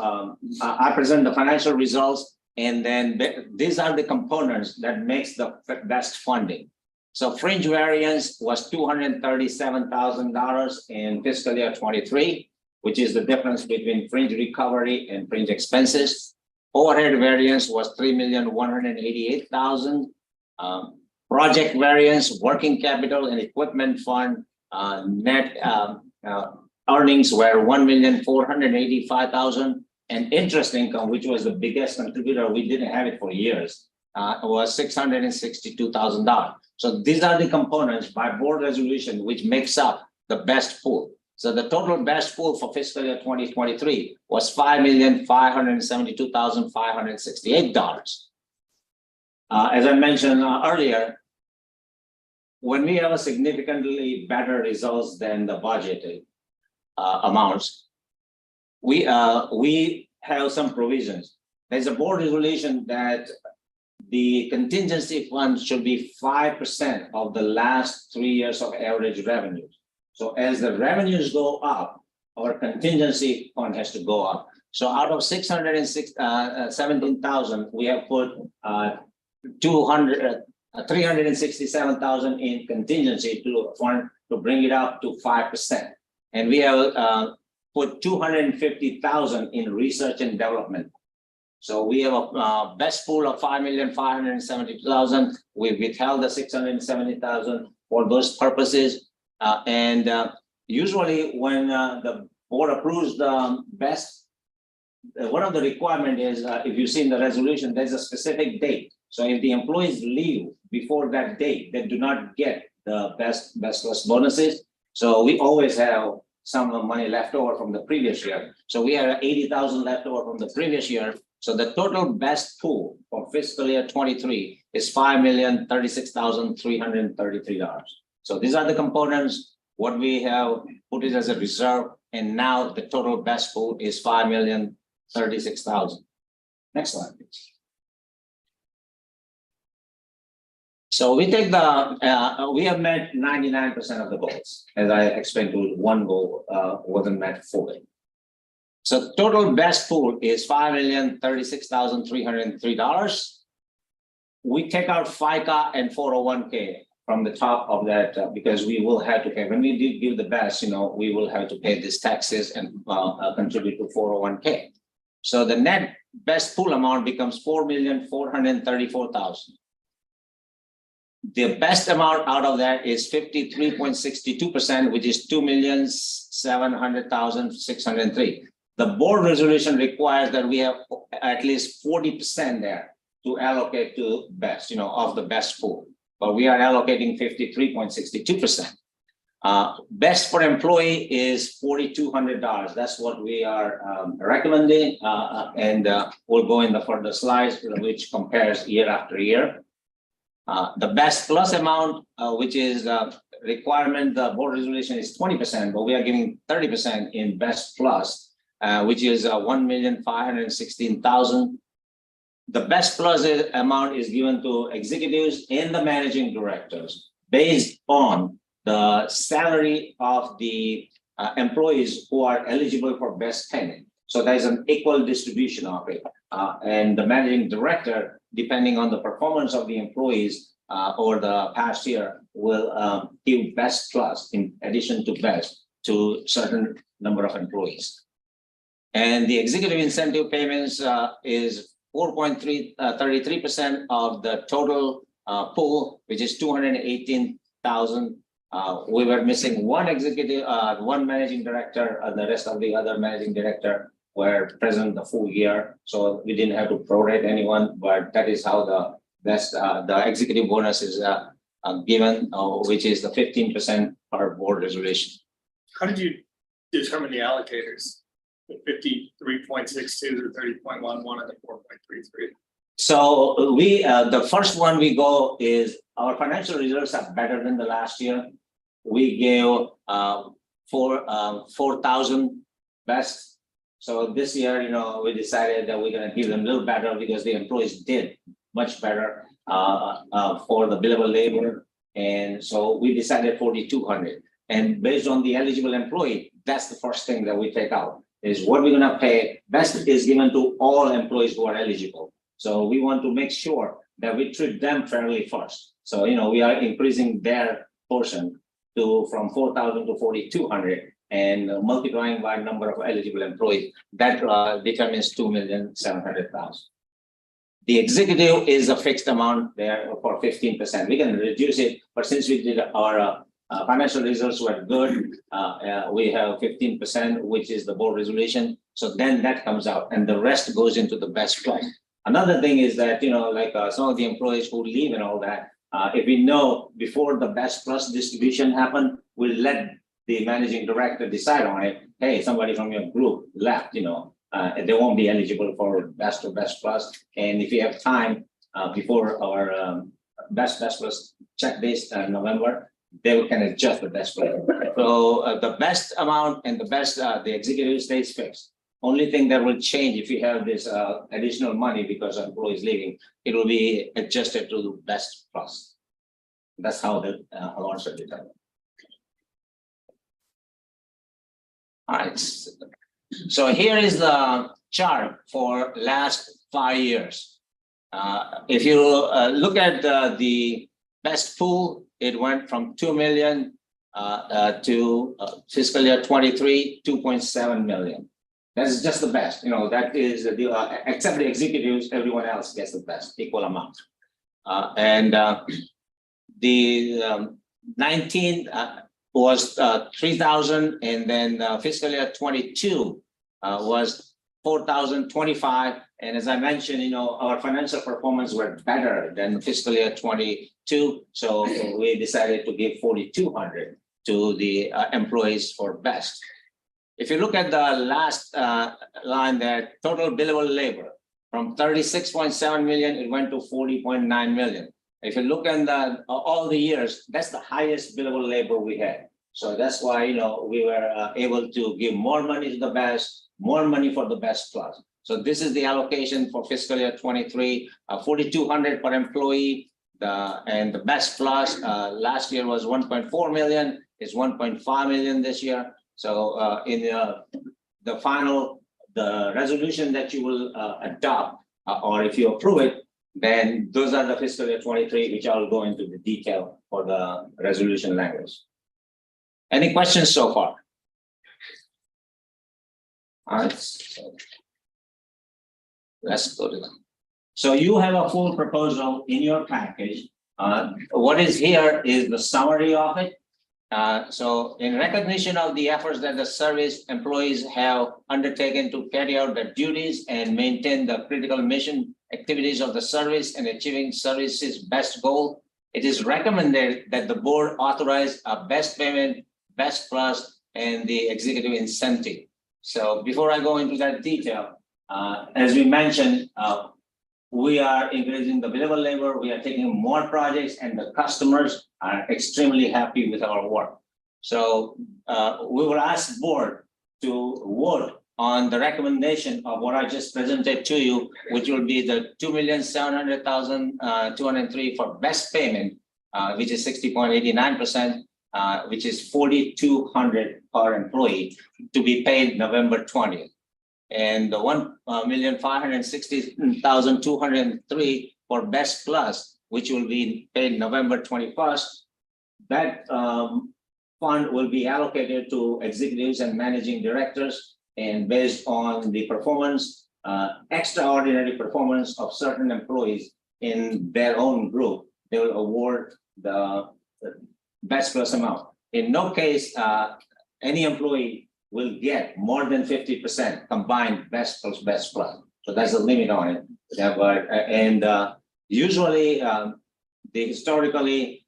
I present the financial results, and then these are the components that makes the best funding. So fringe variance was $237,000 in fiscal year 23, which is the difference between fringe recovery and fringe expenses. Overhead variance was $3,188,000. Project variance, working capital and equipment fund, net earnings were $1,485,000, and interest income, which was the biggest contributor, we didn't have it for years, was $662,000. So these are the components by board resolution which makes up the best pool. So the total best pool for fiscal year 2023 was $5,572,568. As I mentioned earlier, when we have a significantly better results than the budgeted amounts, we have some provisions. There's a board resolution that the contingency fund should be 5% of the last 3 years of average revenues. So as the revenues go up, our contingency fund has to go up. So out of 617,000, we have put 367,000 in contingency to fund to bring it up to 5%. And we have put 250,000 in research and development. So we have a best pool of 5,572,000. We withheld the 670,000 for those purposes. Usually when the board approves the best, one of the requirement is if you see in the resolution, there's a specific date. So if the employees leave before that date, they do not get the best plus bonuses. So we always have some money left over from the previous year. So we have 80,000 left over from the previous year. So the total best pool for fiscal year 23 is $5,036,333. So these are the components, what we have put it as a reserve, and now the total best pool is $5,036,000. Next slide, please. So we take the, we have met 99% of the goals. As I explained to you, one goal wasn't met fully. So total best pool is $5,036,303. We take out FICA and 401k from the top of that because we will have to pay. When we did give the best, we will have to pay these taxes and contribute to 401k. So the net best pool amount becomes $4,434,000. The best amount out of that is 53.62%, which is $2,700,603. The board resolution requires that we have at least 40% there to allocate to best, of the best pool. But we are allocating 53.62%. Best per employee is $4,200. That's what we are recommending, and we'll go in the further slides, which compares year after year. The best plus amount, which is requirement, the board resolution is 20%, but we are giving 30% in best plus, which is $1,516,000. The best plus amount is given to executives and the managing directors based on the salary of the employees who are eligible for best payment. So there's an equal distribution of it. And the managing director, depending on the performance of the employees over the past year, will give best plus in addition to best to certain number of employees. And the executive incentive payments is 4.33% of the total pool, which is $218,000. We were missing one executive, one managing director, and the rest of the other managing director were present the full year. So we didn't have to prorate anyone, but that is how the best, the executive bonus is given, which is the 15% per board resolution. How did you determine the allocators? The 53.62, the 30.11, and the 4.33. So we, the first one we go is our financial results are better than the last year. We gave 4,000 best. So this year, we decided that we're going to give them a little better because the employees did much better for the billable labor. And so we decided 4,200. And based on the eligible employee, that's the first thing that we take out. Is what we're going to pay. Best is given to all employees who are eligible. So we want to make sure that we treat them fairly first. So, we are increasing their portion from 4,000 to 4,200 and multiplying by number of eligible employees. That determines $2,700,000. The executive is a fixed amount there for 15%. We can reduce it, but since we did our financial results were good, we have 15%, which is the board resolution. So then that comes out and the rest goes into the best plus. Another thing is that, like some of the employees who leave and all that, if we know before the best plus distribution happen, we'll let the managing director decide on it. Hey, somebody from your group left, they won't be eligible for best or best plus. And if you have time before our best plus check days in November, they can adjust the best plus. So the best amount and the best, the executive stays fixed. Only thing that will change if you have this additional money because employees leaving, it will be adjusted to the best plus. That's how the amounts are determined. All right. So here is the chart for last 5 years. If you look at the best pool, it went from 2 million to fiscal year 23, 2.7 million. That's just the best, that is the except the executives, everyone else gets the best, equal amount. The 19 was 3,000, and then fiscal year 22 was 4,025. And as I mentioned, our financial performance were better than fiscal year 22, so we decided to give 4,200 to the employees for best. If you look at the last line there, total billable labor from 36.7 million, it went to 40.9 million. If you look at all the years, that's the highest billable labor we had. So that's why we were able to give more money to the best, more money for the best plus. So this is the allocation for fiscal year 23, 4,200 per employee. And the best plus last year was 1.4 million. It's 1.5 million this year. So in the final, the resolution that you will adopt, or if you approve it, then those are the fiscal year 23, which I'll go into the detail for the resolution language. Any questions so far? All right. So let's go to them. So you have a full proposal in your package. What is here is the summary of it. So in recognition of the efforts that the service employees have undertaken to carry out their duties and maintain the critical mission activities of the service and achieving service's best goal, it is recommended that the board authorize a best payment, best plus, and the executive incentive. So before I go into that detail, as we mentioned, we are increasing the billable labor, we are taking more projects, and the customers are extremely happy with our work. So we will ask board to vote on the recommendation of what I just presented to you, which will be the 2,700,203 for best payment, which is 60.89%, which is 4,200 per employee to be paid November 20th. And the 1,560,203 for best plus, which will be paid November 21st. That fund will be allocated to executives and managing directors, and based on the performance, extraordinary performance of certain employees in their own group, they will award the best plus amount. In no case, any employee will get more than 50% combined best plus best plus. So that's the limit on it. Yeah, but usually, historically,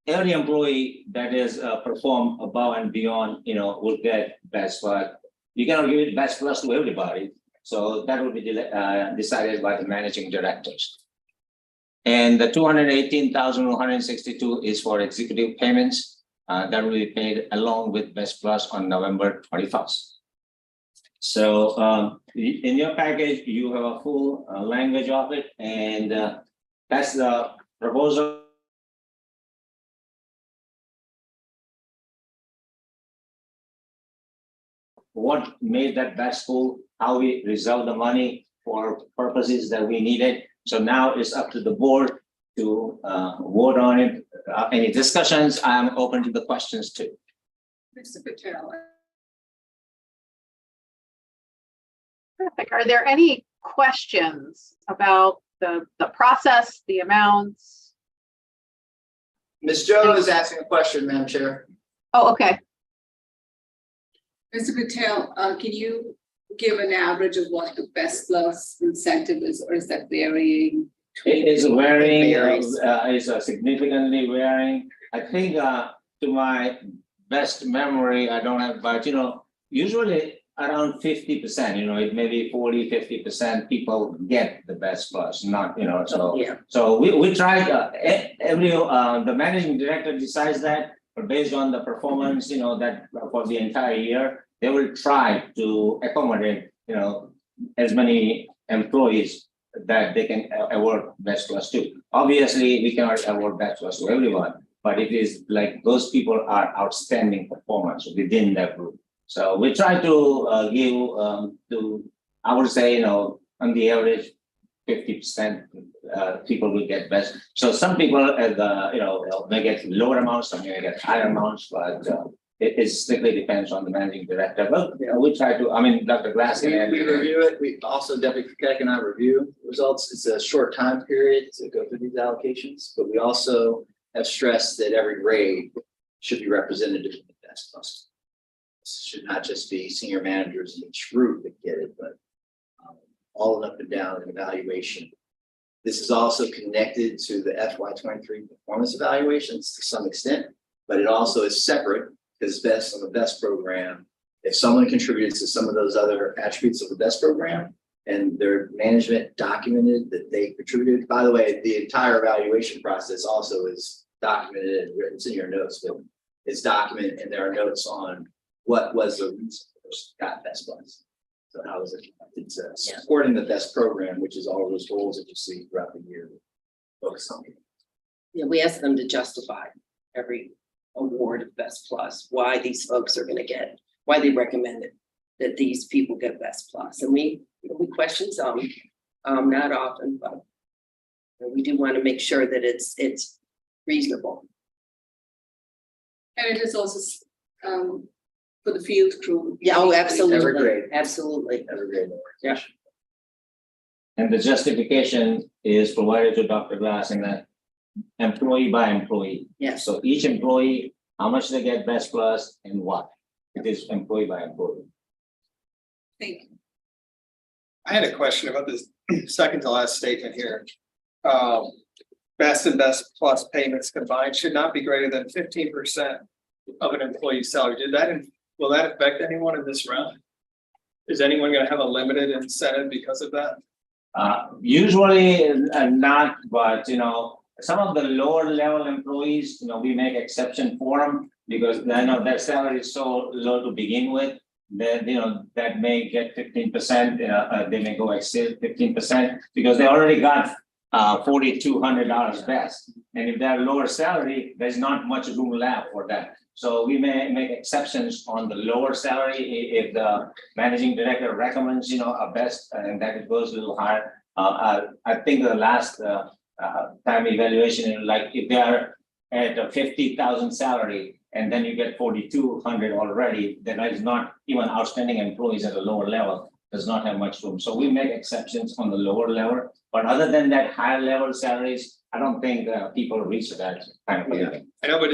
every employee that is performed above and beyond, will get best. But you cannot give it best plus to everybody. So that will be decided by the managing directors. And the 218,162 is for executive payments. That will be paid along with best plus on November 21st. So in your package, you have a full language of it, and that's the proposal. What made that best pool, how we reserve the money for purposes that we needed. So now it's up to the board to vote on it. Any discussions? I'm open to the questions too. Mr. Patel. Perfect. Are there any questions about the process, the amounts? Ms. Joe is asking a question, Madam Chair. Oh, okay. Mr. Patel, can you give an average of what the best plus incentive is, or is that varying? It is varying, varies. is significantly varying. I think to my best memory, I don't have, but usually around 50%, it may be 40-50% people get the best plus, not, so. Yeah. So we try, every, the managing director decides that, but based on the performance, that for the entire year, they will try to accommodate, as many employees that they can award best plus to. Obviously, we cannot award best plus to everyone, but it is like those people are outstanding performance within that group. So we try to give to, I would say, on the average, 50% people will get best. So some people, may get lower amounts, some may get higher amounts, but it strictly depends on the managing director. But we try to, Dr. Glass. We review it. We also, Deputy Keck and I review results. It's a short time period to go through these allocations, but we also have stressed that every grade should be representative of the best plus. This should not just be senior managers in each group that get it, but all up and down in evaluation. This is also connected to the FY23 performance evaluations to some extent, but it also is separate because best on the best program. If someone contributed to some of those other attributes of the best program and their management documented that they contributed, by the way, the entire evaluation process also is documented and written. It's in your notes, but it's documented and there are notes on what was the reason got best plus. So how is it? It's supporting the best program, which is all those goals that you see throughout the year. Focus on. Yeah, we asked them to justify every award of best plus, why these folks are gonna get, why they recommended that these people get best plus. And we question some, not often, but we do want to make sure that it's reasonable. And it is also for the field crew. Yeah, oh, Every absolutely, grade. absolutely. Every grade. Yeah. And the justification is provided to Dr. Glass in that employee by employee. Yes. So each employee, how much they get best plus and what? It is employee by employee. Thank you. I had a question about this second to last statement here. Best and best plus payments combined should not be greater than 15% of an employee's salary. Will that affect anyone in this round? Is anyone going to have a limited incentive because of that? Usually not, but some of the lower level employees, we make exception for them because I know their salary is so low to begin with. That that may get 15%. They may go exceed 15% because they already got $4,200 best, and if they're lower salary, there's not much room left for that. So we may make exceptions on the lower salary if the managing director recommends a best and that it goes a little higher. I think the last time evaluation, like if they are at a 50,000 salary and then you get 4,200 already, then that is not even outstanding employees at a lower level does not have much room. So we make exceptions on the lower level, but other than that, higher level salaries, I don't think people reach that kind of thing. I know, but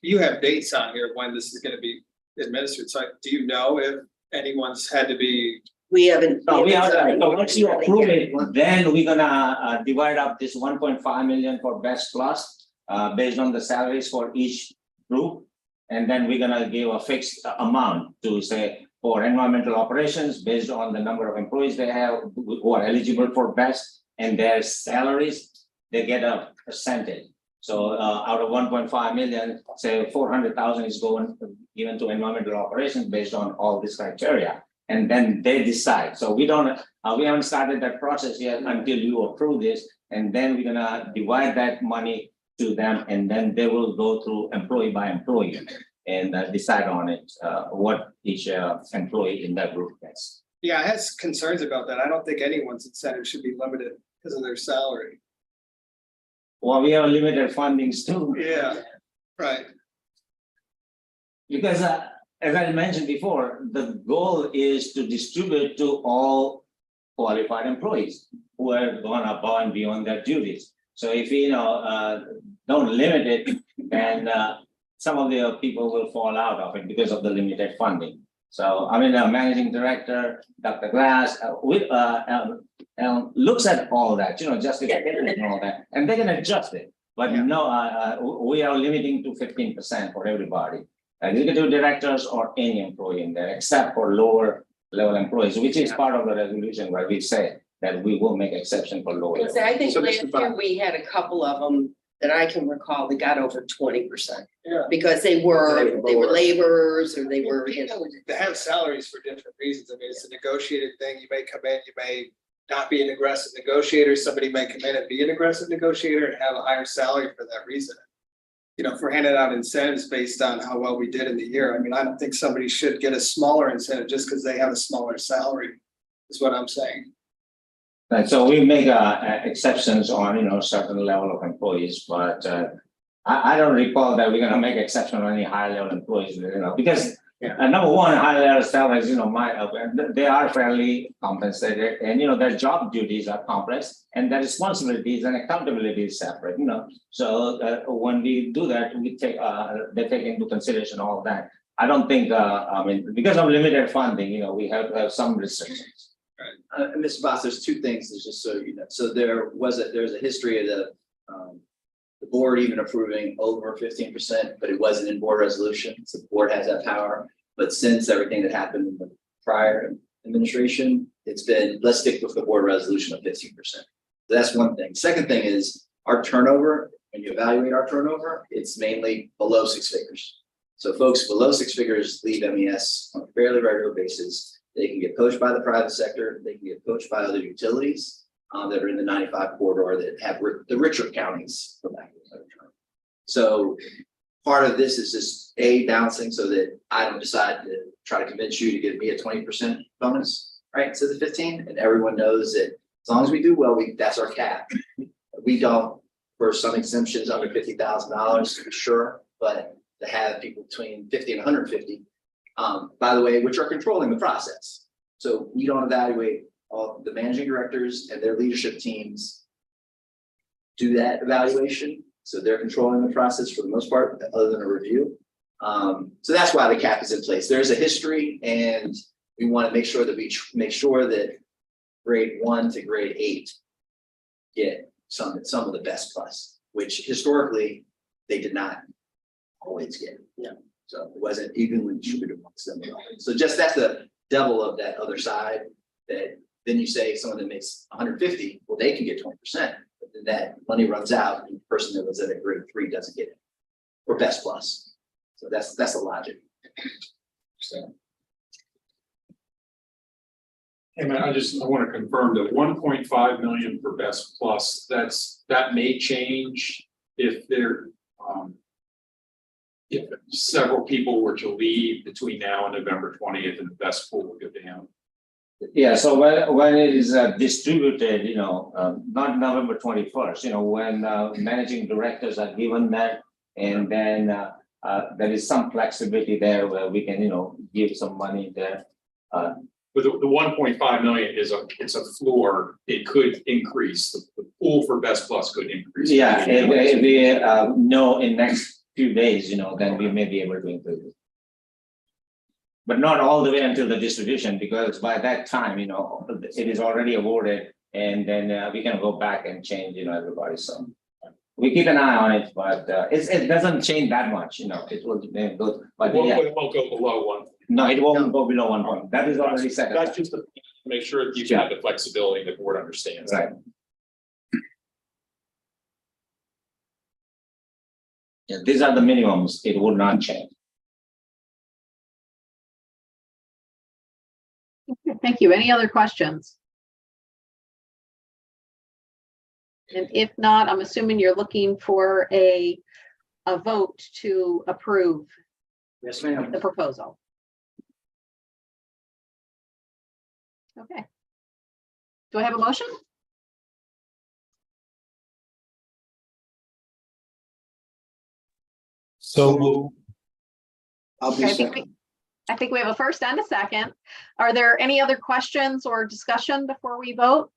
you have dates on here when this is going to be administered. So do you know if anyone's had to be? We haven't. So once you approve it, then we're gonna divide up this 1.5 million for best plus based on the salaries for each group. And then we're gonna give a fixed amount to say for environmental operations based on the number of employees they have who are eligible for best and their salaries, they get a percentage. So out of 1.5 million, say 400,000 is given to environmental operations based on all this criteria. And then they decide. So we haven't started that process yet until you approve this. And then we're gonna divide that money to them, and then they will go through employee by employee and decide on it, what each employee in that group gets. Yeah, I had concerns about that. I don't think anyone's incentive should be limited because of their salary. Well, we have limited fundings too. Yeah, right. Because as I mentioned before, the goal is to distribute to all qualified employees who are gone above and beyond their duties. So if we don't limit it, then some of the people will fall out of it because of the limited funding. So, I mean, managing director, Dr. Glass, looks at all that, justification and all that, and they can adjust it. But no, we are limiting to 15% for everybody, executive directors or any employee in there, except for lower level employees, which is part of the resolution where we say that we will make exception for lower. level. I think So, last Mr. year we had a couple of them that I can recall that got over 20%. Yeah. Because they were laborers or they were, They have salaries for different reasons. I mean, it's a negotiated thing. You may come in, you may not be an aggressive negotiator. Somebody may come in and be an aggressive negotiator and have a higher salary for that reason. If we're handing out incentives based on how well we did in the year, I mean, I don't think somebody should get a smaller incentive just because they have a smaller salary, is what I'm saying. Right, so we make exceptions on, certain level of employees, but I don't recall that we're gonna make exception on any higher level employees, because number one, higher level salaries, they are fairly compensated, and their job duties are complex, and their responsibilities and accountability is separate, So when we do that, they take into consideration all of that. I don't think, because of limited funding, we have to have some restrictions. Mr. Boss, there's two things, just so you know. So there's a history of the board even approving over 15%, but it wasn't in board resolution. So the board has that power. But since everything that happened in the prior administration, it's been, let's stick with the board resolution of 15%. So that's one thing. Second thing is our turnover. When you evaluate our turnover, it's mainly below 6 figures. So folks below 6 figures leave MES on a fairly regular basis. They can get poached by the private sector. They can get poached by other utilities that are in the 95 corridor that have the richer counties, for lack of a better term. So part of this is just balancing so that I don't decide to try to convince you to give me a 20% bonus, right? To the 15, and everyone knows that as long as we do well, that's our cap. We don't, for some exemptions under $50,000 for sure, but to have people between 50 and 150. By the way, which are controlling the process. So we don't evaluate all the managing directors and their leadership teams do that evaluation. So they're controlling the process for the most part, other than a review. So that's why the cap is in place. There's a history, and we want to make sure that we make sure that grade 1 to grade 8 get some of the best plus, which historically they did not always get. So it wasn't evenly distributed amongst them. So just that's the devil of that other side, that then you say someone that makes 150, well, they can get 20%, but then that money runs out and the person that was at a grade 3 doesn't get it, or best plus. So that's the logic. So. Hey man, I want to confirm that 1.5 million for best plus, that may change if there, if several people were to leave between now and November 20th and the best pool will go down. Yeah, so when it is distributed, not November 21st, when managing directors are given that, and then there is some flexibility there where we can, give some money there. But the 1.5 million it's a floor. It could increase. The pool for best plus could increase. Yeah, if we know in next few days, then we may be able to increase it. But not all the way until the distribution, because by that time, it is already awarded, and then we can go back and change, everybody. So we keep an eye on it, but it doesn't change that much, it will go, but It won't go below 1. No, it won't go below 1 point. That is already set. That's just to make sure that you have the flexibility the board understands. Right. Yeah, these are the minimums. It would not change. Okay, thank you. Any other questions? And if not, I'm assuming you're looking for a vote to approve Yes, ma'am. the proposal. Okay. Do I have a motion? So I'll be Okay, second. I think we have a first and a second. Are there any other questions or discussion before we vote?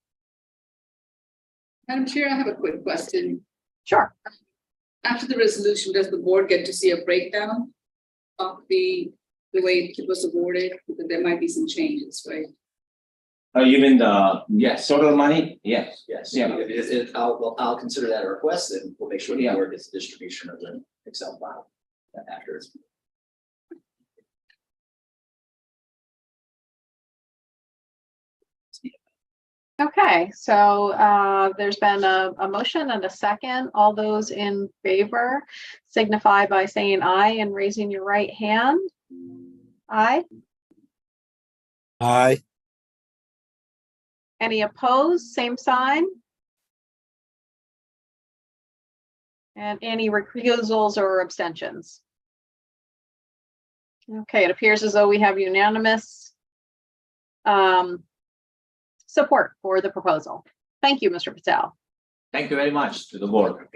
Madam Chair, I have a quick question. Sure. After the resolution, does the board get to see a breakdown of the the way it was awarded? Because there might be some changes, right? You mean yes, total money? Yes, Yes, Yeah. I'll consider that a request and we'll make sure the Yeah. board gets the distribution of the Excel file after it's. Okay, so there's been a motion and a second. All those in favor signify by saying aye and raising your right hand. Aye. Aye. Any opposed? Same sign. And any recusals or abstentions? Okay, it appears as though we have unanimous support for the proposal. Thank you, Mr. Patel. thank you very much to the board.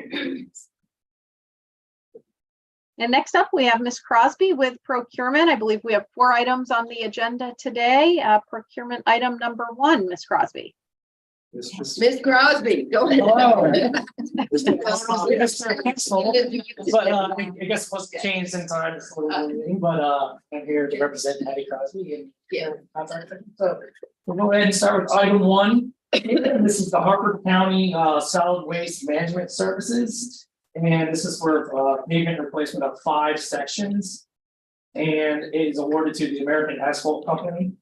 And next up, we have Ms. Crosby with procurement. I believe we have 4 items on the agenda today. Procurement item number 1, Ms. Crosby. Ms. Crosby, go ahead. But I guess it was changed in time, but I'm here to represent Hattie Crosby and. Yeah. So we'll go ahead and start with item 1. This is the Harford County Solid Waste Management Services. And this is for pavement replacement of 5 sections. And it is awarded to the American Asphalt Company.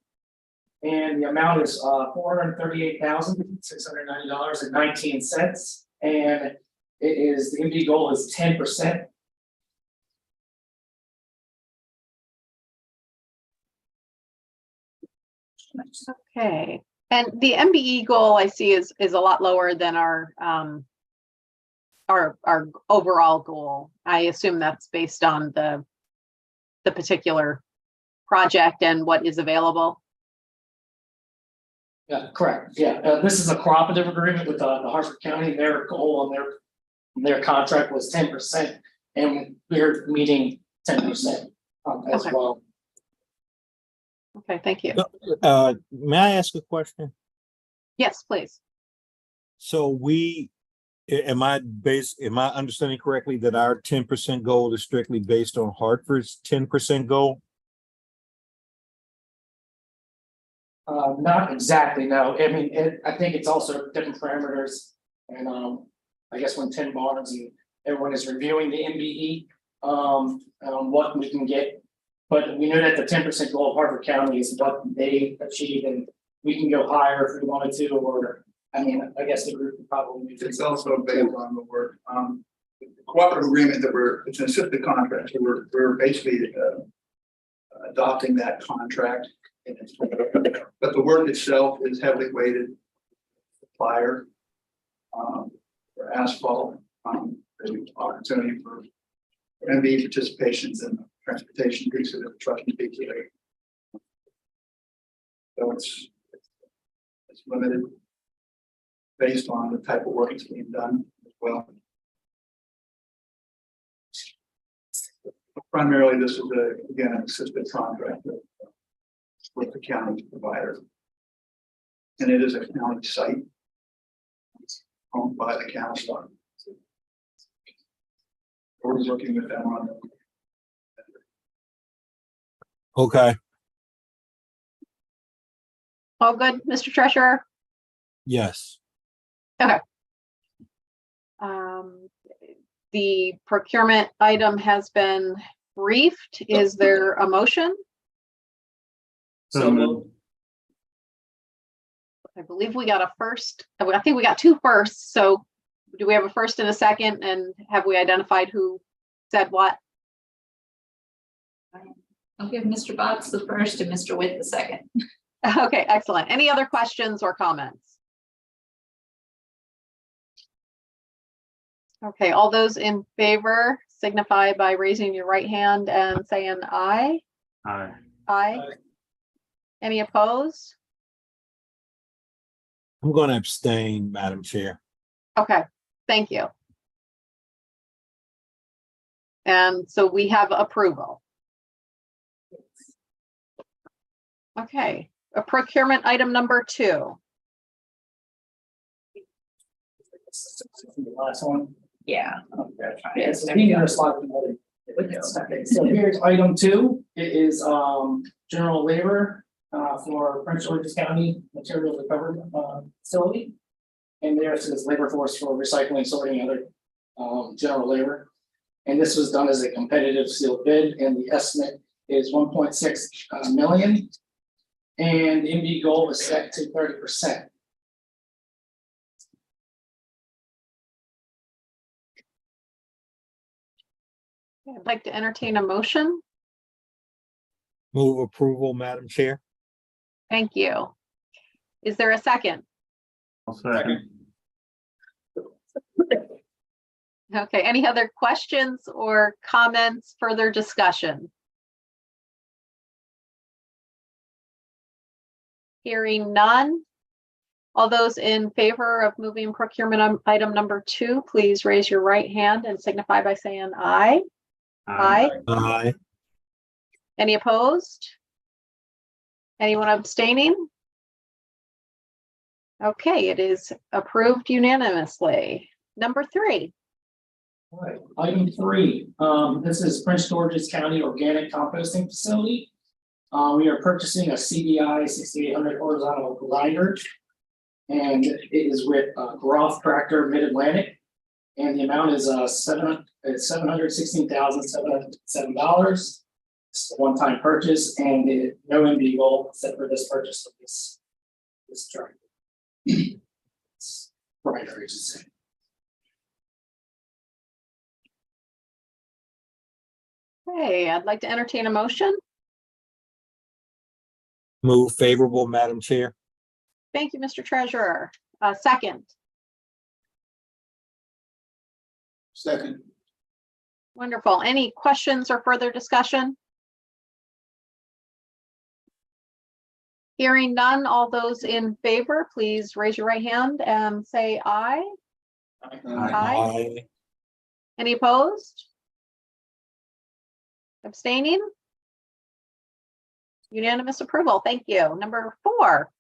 And the amount is $438,690.19. And it is, the MD goal is 10%. Okay, and the MBE goal I see is a lot lower than our overall goal. I assume that's based on the particular project and what is available. Yeah, correct. Yeah, this is a cooperative agreement with the Harford County. Their goal on their contract was 10%, and we're meeting 10% as Okay. well. Okay, thank you. May I ask a question? Yes, please. So am I understanding correctly that our 10% goal is strictly based on Hartford's 10% goal? Not exactly, no. I mean, I think it's also different parameters. And I guess when Tim Barnes and everyone is reviewing the MBE, what we can get. But we know that the 10% goal of Harford County is what they achieve, and we can go higher if we wanted to, or I mean, I guess the group would probably. It's also based on the work. The cooperative agreement that it's an assisted contract, so we're basically adopting that contract. But the work itself is heavily weighted supplier for asphalt, the opportunity for MBE participations in transportation piece of the trucking piece of it. So it's limited based on the type of work that's being done as well. Primarily, this is again an assisted contract with the county provider, and it is a county site owned by the county. We're working with them on it. Okay. All good, Mr. Treasurer? Yes. Okay. The procurement item has been briefed. Is there a motion? So I believe we got a first. I think we got 2 firsts. So do we have a first and a second? And have we identified who said what? I'll give Mr. Botts the first and Mr. Witt the second. Okay, excellent. Any other questions or comments? Okay, all those in favor signify by raising your right hand and saying aye. Aye. Aye. Any opposed? I'm going to abstain, Madam Chair. Okay, thank you. And so we have approval. Okay, a procurement item number 2. The last one. Yeah. Yes, I think there's a lot of So here's item 2. It is general labor for Prince George's County Materials Recovery Facility. And there's this labor force for recycling, sorting, and other general labor. And this was done as a competitive sealed bid, and the estimate is 1.6 million. And the MB goal is set to 30%. I'd like to entertain a motion. Move approval, Madam Chair. Thank you. Is there a second? I'll second. Okay, any other questions or comments, further discussion? Hearing none. All those in favor of moving procurement item number 2, please raise your right hand and signify by saying aye. Aye. Aye. Any opposed? Anyone abstaining? Okay, it is approved unanimously. Number 3. All right, item 3, this is Prince George's County Organic Composting Facility. We are purchasing a CBI 6800 horizontal grinder, and it is with Groff Tractor Mid-Atlantic, and the amount is $716,707. It's a one-time purchase, and no MB goal except for this purchase of this tractor. Grinder, I should say. Okay, I'd like to entertain a motion. Move favorable, Madam Chair. Thank you, Mr. Treasurer. Second. Second. Wonderful. Any questions or further discussion? Hearing none, all those in favor, please raise your right hand and say aye. Aye. Any opposed? Abstaining? Unanimous approval. Thank you. Number 4.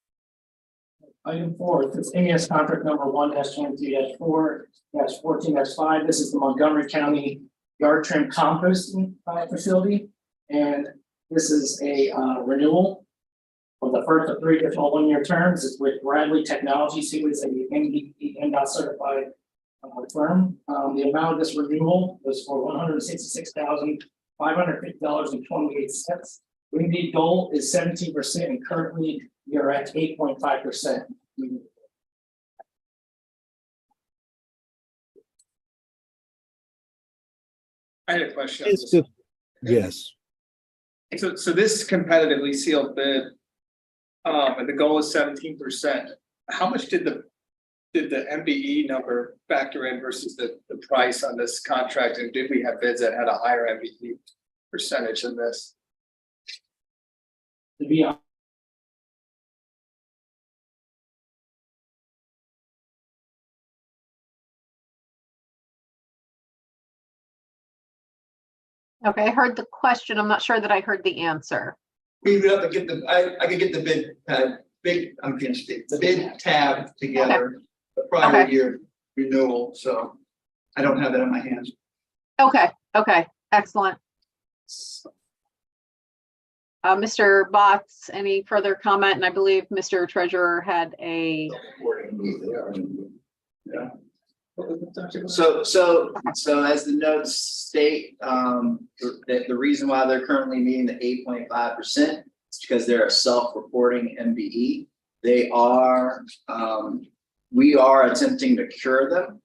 Item 4, this is MES contract number 1-22-4-14-5. This is the Montgomery County Yard Trim Composting Facility. And this is a renewal of the first of 3 additional 1-year terms. It's with Bradley Technologies, who is a NDOT certified firm. The amount of this renewal was for $166,550.28. Indeed goal is 17%, and currently we are at 8.5%. I had a question. Yes. So this competitively sealed bid, and the goal is 17%. How much did the MBE number factor in versus the price on this contract? And did we have bids that had a higher MBE percentage than this? To be honest, Okay, I heard the question. I'm not sure that I heard the answer. We would have to get I could get the bid, the bid tab together, the prior Okay. year renewal, so I don't have that in my hands. Okay, excellent. Mr. Botts, any further comment? And I believe Mr. Treasurer had a. Yeah. So as the notes state, the reason why they're currently meeting the 8.5% is because they're a self-reporting MBE. They are, we are attempting to cure them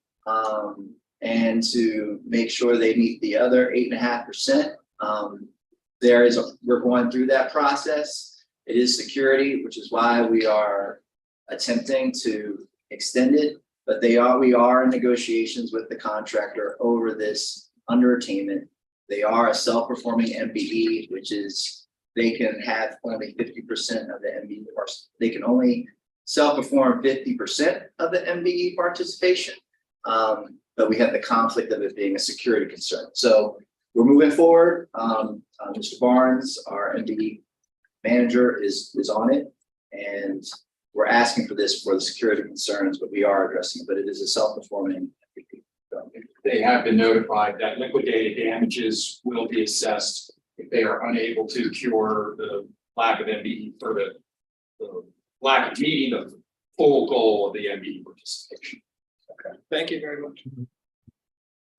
and to make sure they meet the other 8.5%. We're going through that process. It is security, which is why we are attempting to extend it. But we are in negotiations with the contractor over this underattainment. They are a self-performing MBE, which is they can have only 50% of the MBE. They can only self-perform 50% of the MBE participation. But we have the conflict of it being a security concern. So we're moving forward. Mr. Barnes, our MBE manager, is on it, and we're asking for this for the security concerns, but we are addressing it. But it is a self-performing MBE. So they have been notified that liquidated damages will be assessed if they are unable to cure the lack of MBE for the lack of meeting the full goal of the MBE participation. Okay, thank you very much.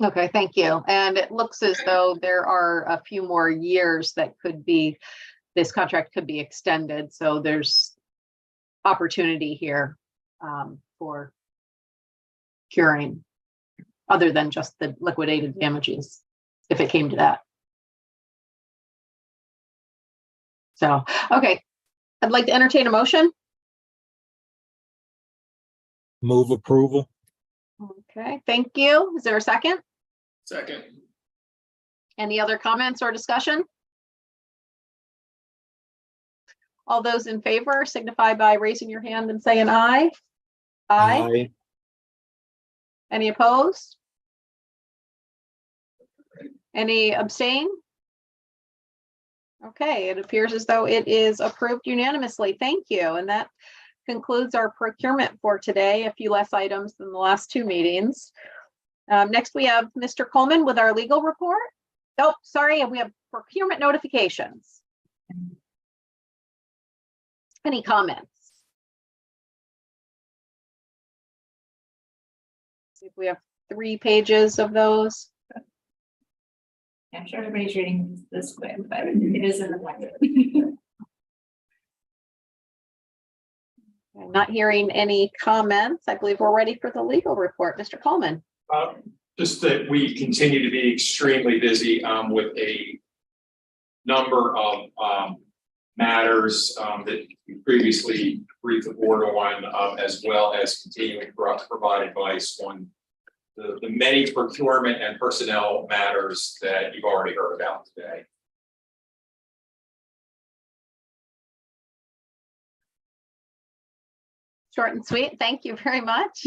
Okay, thank you. And it looks as though there are a few more years that this contract could be extended. So there's opportunity here for curing other than just the liquidated damages, if it came to that. So, okay, I'd like to entertain a motion. Move approval. Okay, thank you. Is there a second? Second. Any other comments or discussion? All those in favor signify by raising your hand and saying aye. Aye. Any opposed? Any abstain? Okay, it appears as though it is approved unanimously. Thank you. And that concludes our procurement for today. A few less items than the last two meetings. Next, we have Mr. Coleman with our legal report. Oh, sorry, we have procurement notifications. Any comments? See if we have 3 pages of those. I'm sure everybody's reading this quick, but it is in the packet. I'm not hearing any comments. I believe we're ready for the legal report. Mr. Coleman. Just that we continue to be extremely busy with a number of matters that we previously briefed the board on, as well as continuing for us to provide advice on the many procurement and personnel matters that you've already heard about today. Short and sweet. Thank you very much.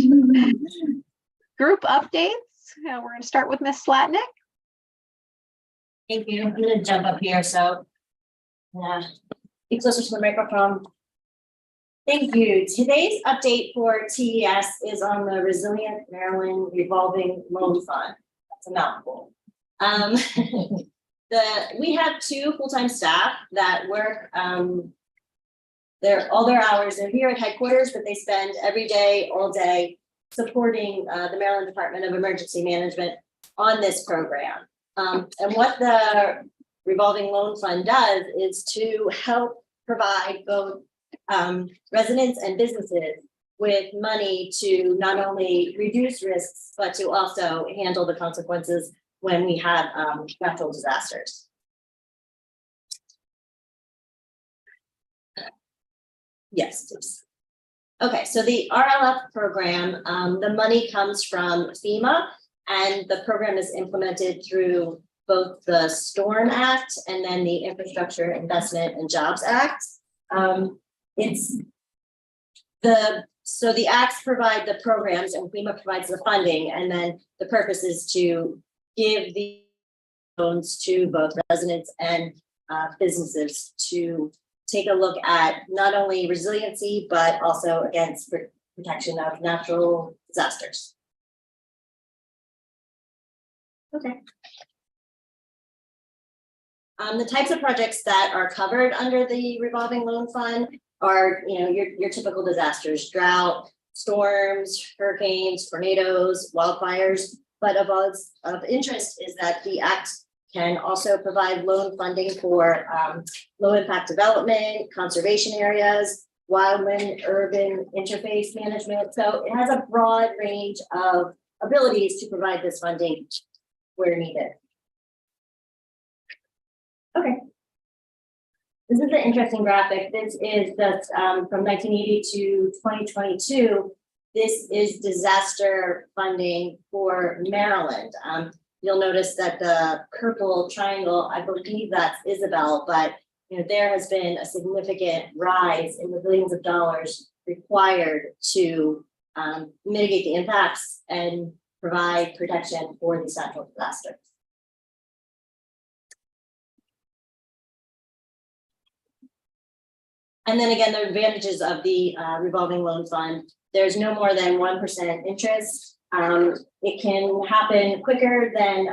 Group updates. We're going to start with Ms. Slatnick. Thank you. I'm gonna jump up here, so. Yeah, be closer to the microphone. Thank you. Today's update for TES is on the Resilient Maryland Revolving Loan Fund. That's a mouthful. We have 2 full-time staff that work, all their hours. They're here at headquarters, but they spend every day, all day, supporting the Maryland Department of Emergency Management on this program. And what the revolving loan fund does is to help provide both residents and businesses with money to not only reduce risks, but to also handle the consequences when we have natural disasters. Yes, please. Okay, so the RLF program, the money comes from FEMA, and the program is implemented through both the STORM Act and then the Infrastructure Investment and Jobs Act. So the acts provide the programs and FEMA provides the funding, and then the purpose is to give the loans to both residents and businesses to take a look at not only resiliency, but also against protection of natural disasters. Okay. The types of projects that are covered under the revolving loan fund are, your typical disasters: drought, storms, hurricanes, tornadoes, wildfires. But of interest is that the act can also provide loan funding for low impact development, conservation areas, wildland urban interface management. So it has a broad range of abilities to provide this funding where needed. Okay. This is an interesting graphic. This is just from 1980 to 2022. This is disaster funding for Maryland. You'll notice that the purple triangle, I believe that's Isabel, but there has been a significant rise in the billions of dollars required to mitigate the impacts and provide protection for these natural disasters. And then again, the advantages of the revolving loan fund: there's no more than 1% interest. It can happen quicker than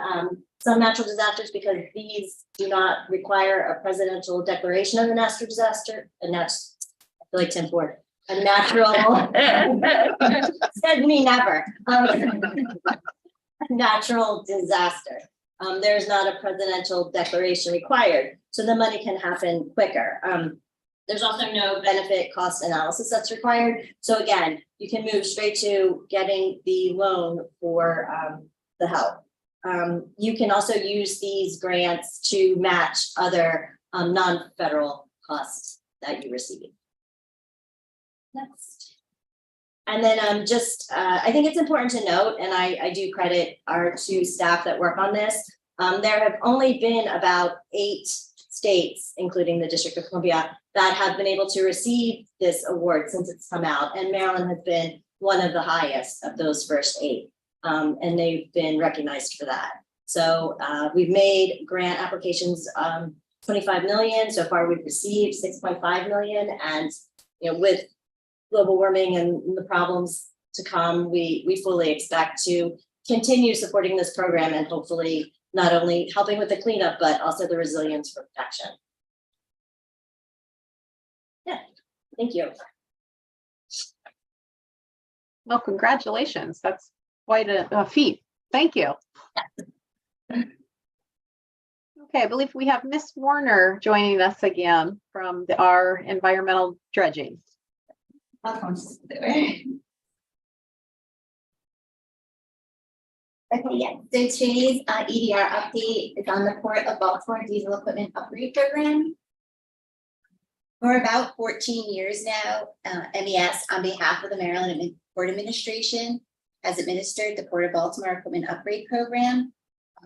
some natural disasters because these do not require a presidential declaration of a natural disaster. And that's, I feel like Tim Ford, a natural, said me never. Natural disaster. There's not a presidential declaration required, so the money can happen quicker. There's also no benefit cost analysis that's required. So again, you can move straight to getting the loan for the help. You can also use these grants to match other non-federal costs that you receive. Next. And then I think it's important to note, and I do credit our two staff that work on this. There have only been about 8 states, including the District of Columbia, that have been able to receive this award since it's come out. And Maryland has been one of the highest of those first 8. And they've been recognized for that. So we've made grant applications, 25 million. So far we've received 6.5 million. And with global warming and the problems to come, we fully expect to continue supporting this program and hopefully not only helping with the cleanup, but also the resilience for protection. Yeah, thank you. Well, congratulations. That's quite a feat. Thank you. Okay, I believe we have Miss Warner joining us again from our environmental dredging. Okay, yeah, so today's EDR update is on the Port of Baltimore Diesel Equipment Upgrade Program. For about 14 years now, MES, on behalf of the Maryland Port Administration, has administered the Port of Baltimore Equipment Upgrade Program.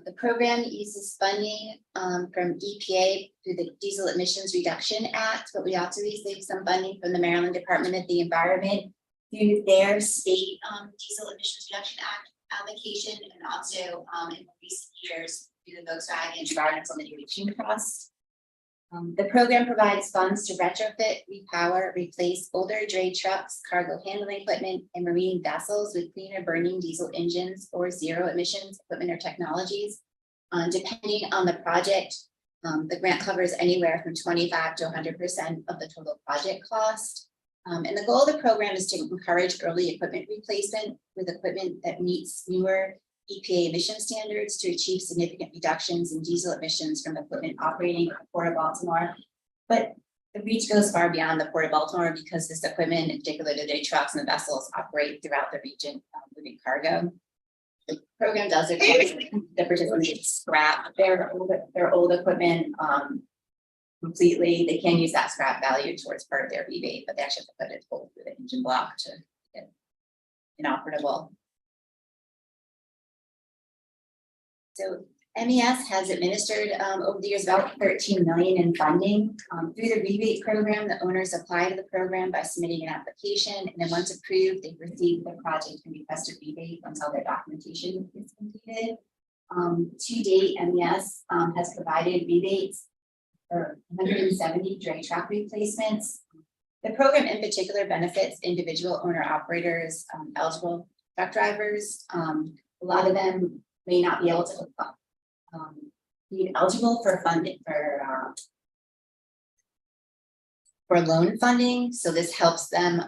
The program uses funding from EPA through the Diesel Emissions Reduction Act, but we also receive some funding from the Maryland Department of the Environment through their state Diesel Emissions Reduction Act allocation, and also in recent years through the Volkswagen Environmental Mitigation Trust. The program provides funds to retrofit, repower, replace older dray trucks, cargo handling equipment, and marine vessels with cleaner burning diesel engines or zero emissions equipment or technologies. Depending on the project, the grant covers anywhere from 25 to 100% of the total project cost. And the goal of the program is to encourage early equipment replacement with equipment that meets newer EPA emission standards to achieve significant reductions in diesel emissions from equipment operating at the Port of Baltimore. But the reach goes far beyond the Port of Baltimore because this equipment, in particular the trucks and the vessels, operate throughout the region moving cargo. The program does require the participants scrap their old equipment completely. They can use that scrap value towards part of their rebate, but they actually have to put it full through the engine block to get inoperable. So MES has administered over the years about 13 million in funding through the rebate program. The owners apply to the program by submitting an application, and then once approved, they receive the project and request a rebate once all their documentation is completed. To date, MES has provided rebates for 170 dray truck replacements. The program in particular benefits individual owner operators, eligible truck drivers. A lot of them may not be able to be eligible for funding for loan funding. So this helps them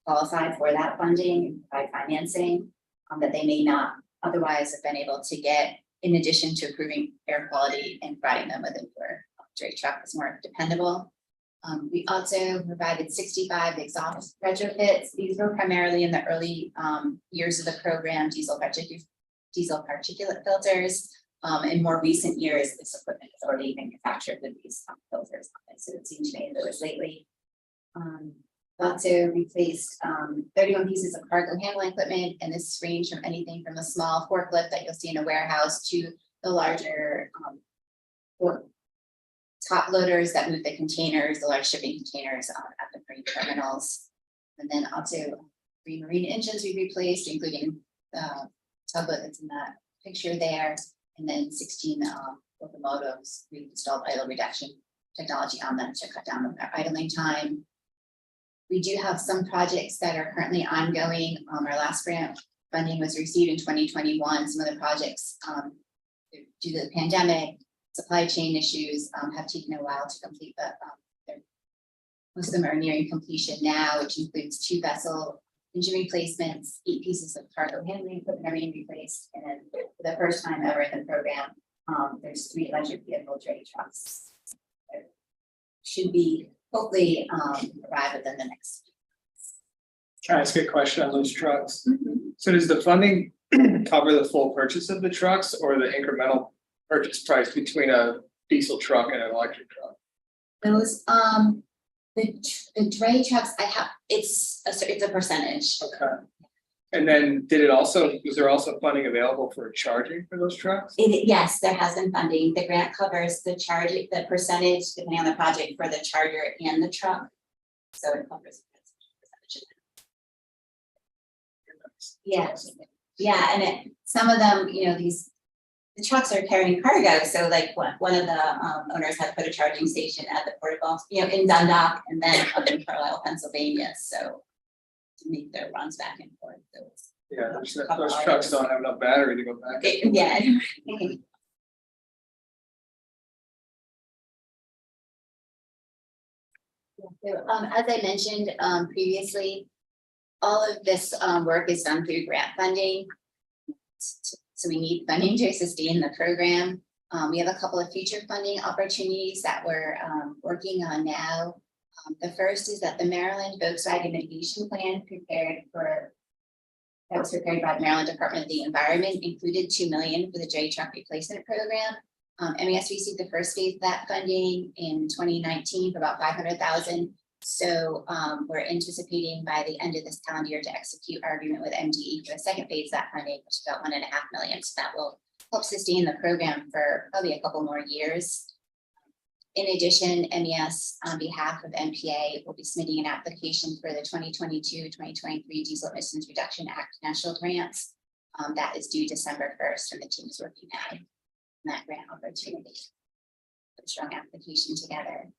qualify for that funding and provide financing that they may not otherwise have been able to get, in addition to improving air quality and providing them with a newer dray truck that's more dependable. We also provided 65 exhaust retrofits. These were primarily in the early years of the program, diesel particulate filters. In more recent years, this equipment has already manufactured with these filters. So it seems to me that was lately. Also replaced 31 pieces of cargo handling equipment, and this ranged from anything from a small forklift that you'll see in a warehouse to the larger top loaders that move the containers, the large shipping containers at the marine terminals. And then also 3 marine engines we replaced, including the tugboat that's in that picture there. And then 16 locomotives. We installed idle reduction technology on them to cut down their idling time. We do have some projects that are currently ongoing. Our last grant funding was received in 2021. Some of the projects, due to the pandemic, supply chain issues, have taken a while to complete, but most of them are nearing completion now, which includes 2 vessel engine replacements, 8 pieces of cargo handling equipment are being replaced, and then for the first time ever in the program, there's 3 electric vehicle dray trucks. That should be hopefully arrive within the next. Can I ask a question on those trucks? So does the funding cover the full purchase of the trucks or the incremental purchase price between a diesel truck and an electric truck? Those the dray trucks, it's a percentage. Okay. And then was there also funding available for charging for those trucks? Yes, there has been funding. The grant covers the the percentage depending on the project for the charger and the truck. So it covers the percentage. Yeah, and some of them, the trucks are carrying cargo. So like one of the owners had put a charging station at the port of, in Dundalk and then up in Carlisle, Pennsylvania. So to make their runs back and forth. Yeah, those trucks don't have enough battery to go back. Yeah. So, as I mentioned previously, all of this work is done through grant funding. So we need funding to sustain the program. We have a couple of future funding opportunities that we're working on now. The first is that the Maryland Volkswagen Mitigation Plan that was prepared by the Maryland Department of the Environment included $2 million for the dray truck replacement program. MES received the first phase of that funding in 2019 for about $500,000. So we're anticipating by the end of this calendar year to execute our agreement with MDE for the second phase of that funding, which is about $1.5 million. So that will help sustain the program for probably a couple more years. In addition, MES, on behalf of MPA, will be submitting an application for the 2022-2023 Diesel Emissions Reduction Act national grants. That is due December 1st, and the team is working on that grant opportunity. Put a strong application together.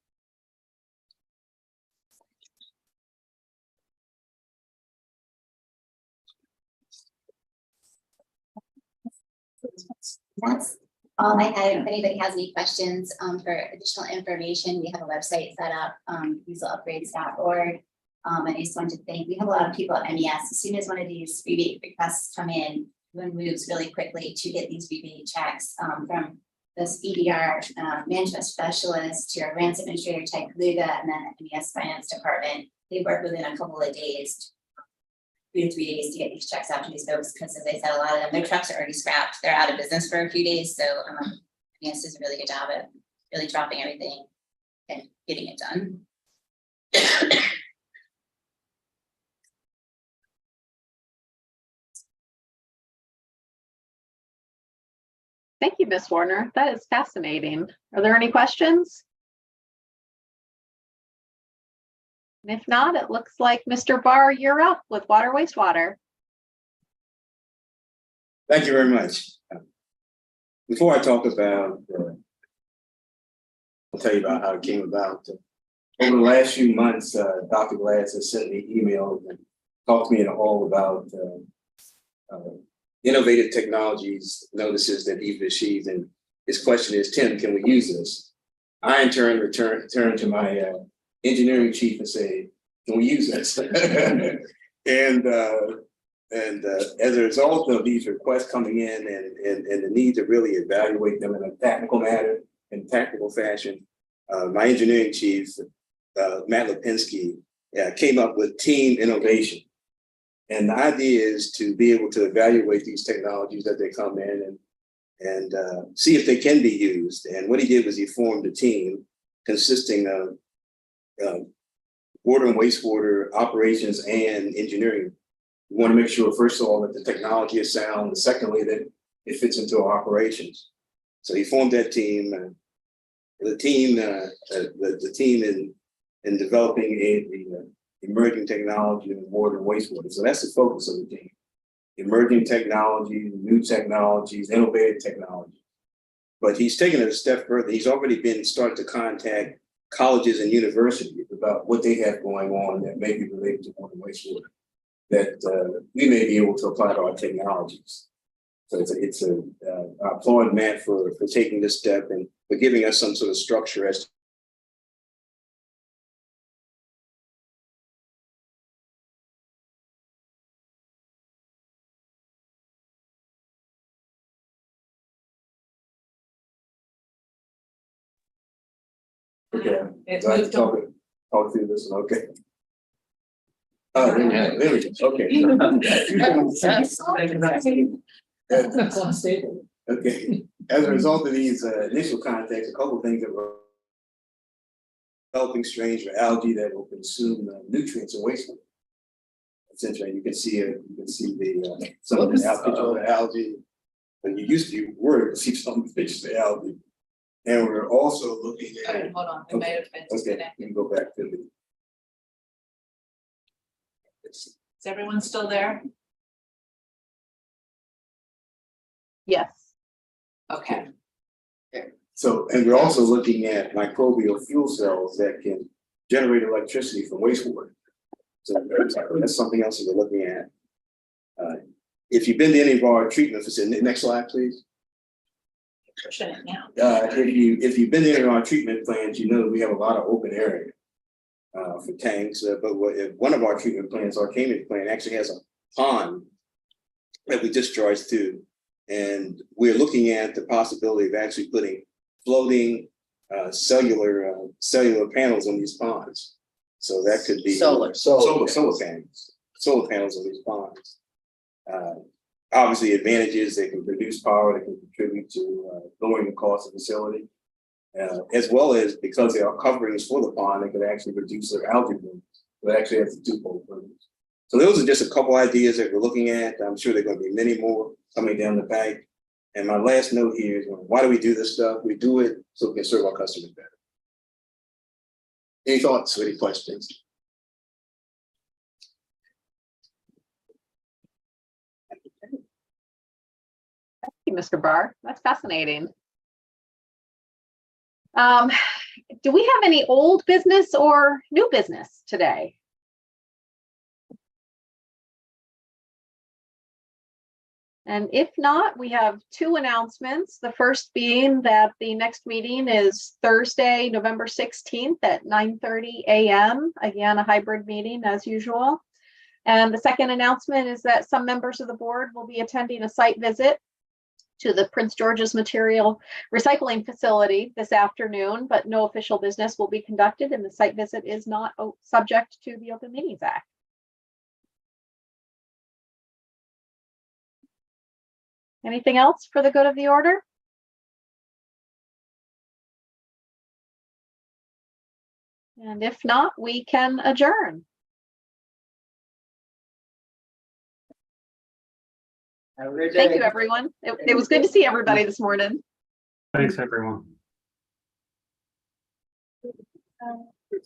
That's all I had. If anybody has any questions for additional information, we have a website set up, dieselupgrades.org. And I just wanted to thank, we have a lot of people at MES. As soon as one of these rebate requests come in, everyone moves really quickly to get these rebate checks from this EDR management specialist to our grants administrator, Ted Kaluga, and then MES finance department. They work within a couple of days, 2 to 3 days to get these checks out to these folks, because as I said, a lot of them, their trucks are already scrapped. They're out of business for a few days. So MES does a really good job at really dropping everything and getting it done. Thank you, Ms. Warner. That is fascinating. Are there any questions? And if not, it looks like Mr. Barr, you're up with water wastewater. Thank you very much. Before I talk about, I'll tell you about how it came about. Over the last few months, Dr. Glass has sent me emails and talked to me in a hall about innovative technologies, notices that he's received. And his question is, Tim, can we use this? I in turn return to my engineering chief and say, can we use this? and as a result of these requests coming in and the need to really evaluate them in a tactical manner, in tactical fashion, my engineering chief, Matt Lipinski, came up with team innovation. And the idea is to be able to evaluate these technologies as they come in and see if they can be used. And what he did was he formed a team consisting of water and wastewater operations and engineering. We want to make sure, first of all, that the technology is sound, and secondly, that it fits into our operations. So he formed that team. The team in developing the emerging technology in water and wastewater. So that's the focus of the team. Emerging technologies, new technologies, innovative technology. But he's taken it a step further. He's already started to contact colleges and universities about what they have going on that may be related to water and wastewater. that we may be able to apply to our technologies. So I applaud Matt for taking this step and for giving us some sort of structure as okay. It So I have moved to on. talk through this one, okay. There we go, okay. That's unstable. Okay, as a result of these initial contacts, a couple of things that were developing strains for algae that will consume nutrients and wastewater. Essentially, you can see the some of the algae. And you used to be worried to see some fish the algae. And we're also looking All at. right, hold on, it might have been Okay, disconnected. we can go back to the. Is everyone still there? Yes. Okay. So, and we're also looking at microbial fuel cells that can generate electricity from wastewater. So that's something else that we're looking at. If you've been to any of our treatment facilities, next slide, please. Shut it now. If you've been to any of our treatment plants, you know that we have a lot of open area for tanks. But one of our treatment plants, our Cambridge plant, actually has a pond that we discharge to. And we're looking at the possibility of actually putting floating cellular panels on these ponds. So that could be solar panels on these ponds. Obviously, advantages, they can produce power, they can contribute to lowering the cost of the facility, as well as because they are coverings for the pond, they could actually reduce their algae blooms. They actually have to do both things. So those are just a couple ideas that we're looking at. I'm sure there are going to be many more coming down the pike. And my last note here is, why do we do this stuff? We do it so we can serve our customers better. Any thoughts or any questions? Thank you, Mr. Barr. That's fascinating. Do we have any old business or new business today? And if not, we have two announcements. The first being that the next meeting is Thursday, November 16th at 9:30 a.m. Again, a hybrid meeting as usual. And the second announcement is that some members of the board will be attending a site visit to the Prince George's Material Recycling Facility this afternoon, but no official business will be conducted and the site visit is not subject to the Open Meetings Act. Anything else for the good of the order? And if not, we can adjourn. Have a great day. Thank you, everyone. It was good to see everybody this morning. Thanks, everyone.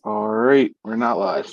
All right, we're not live.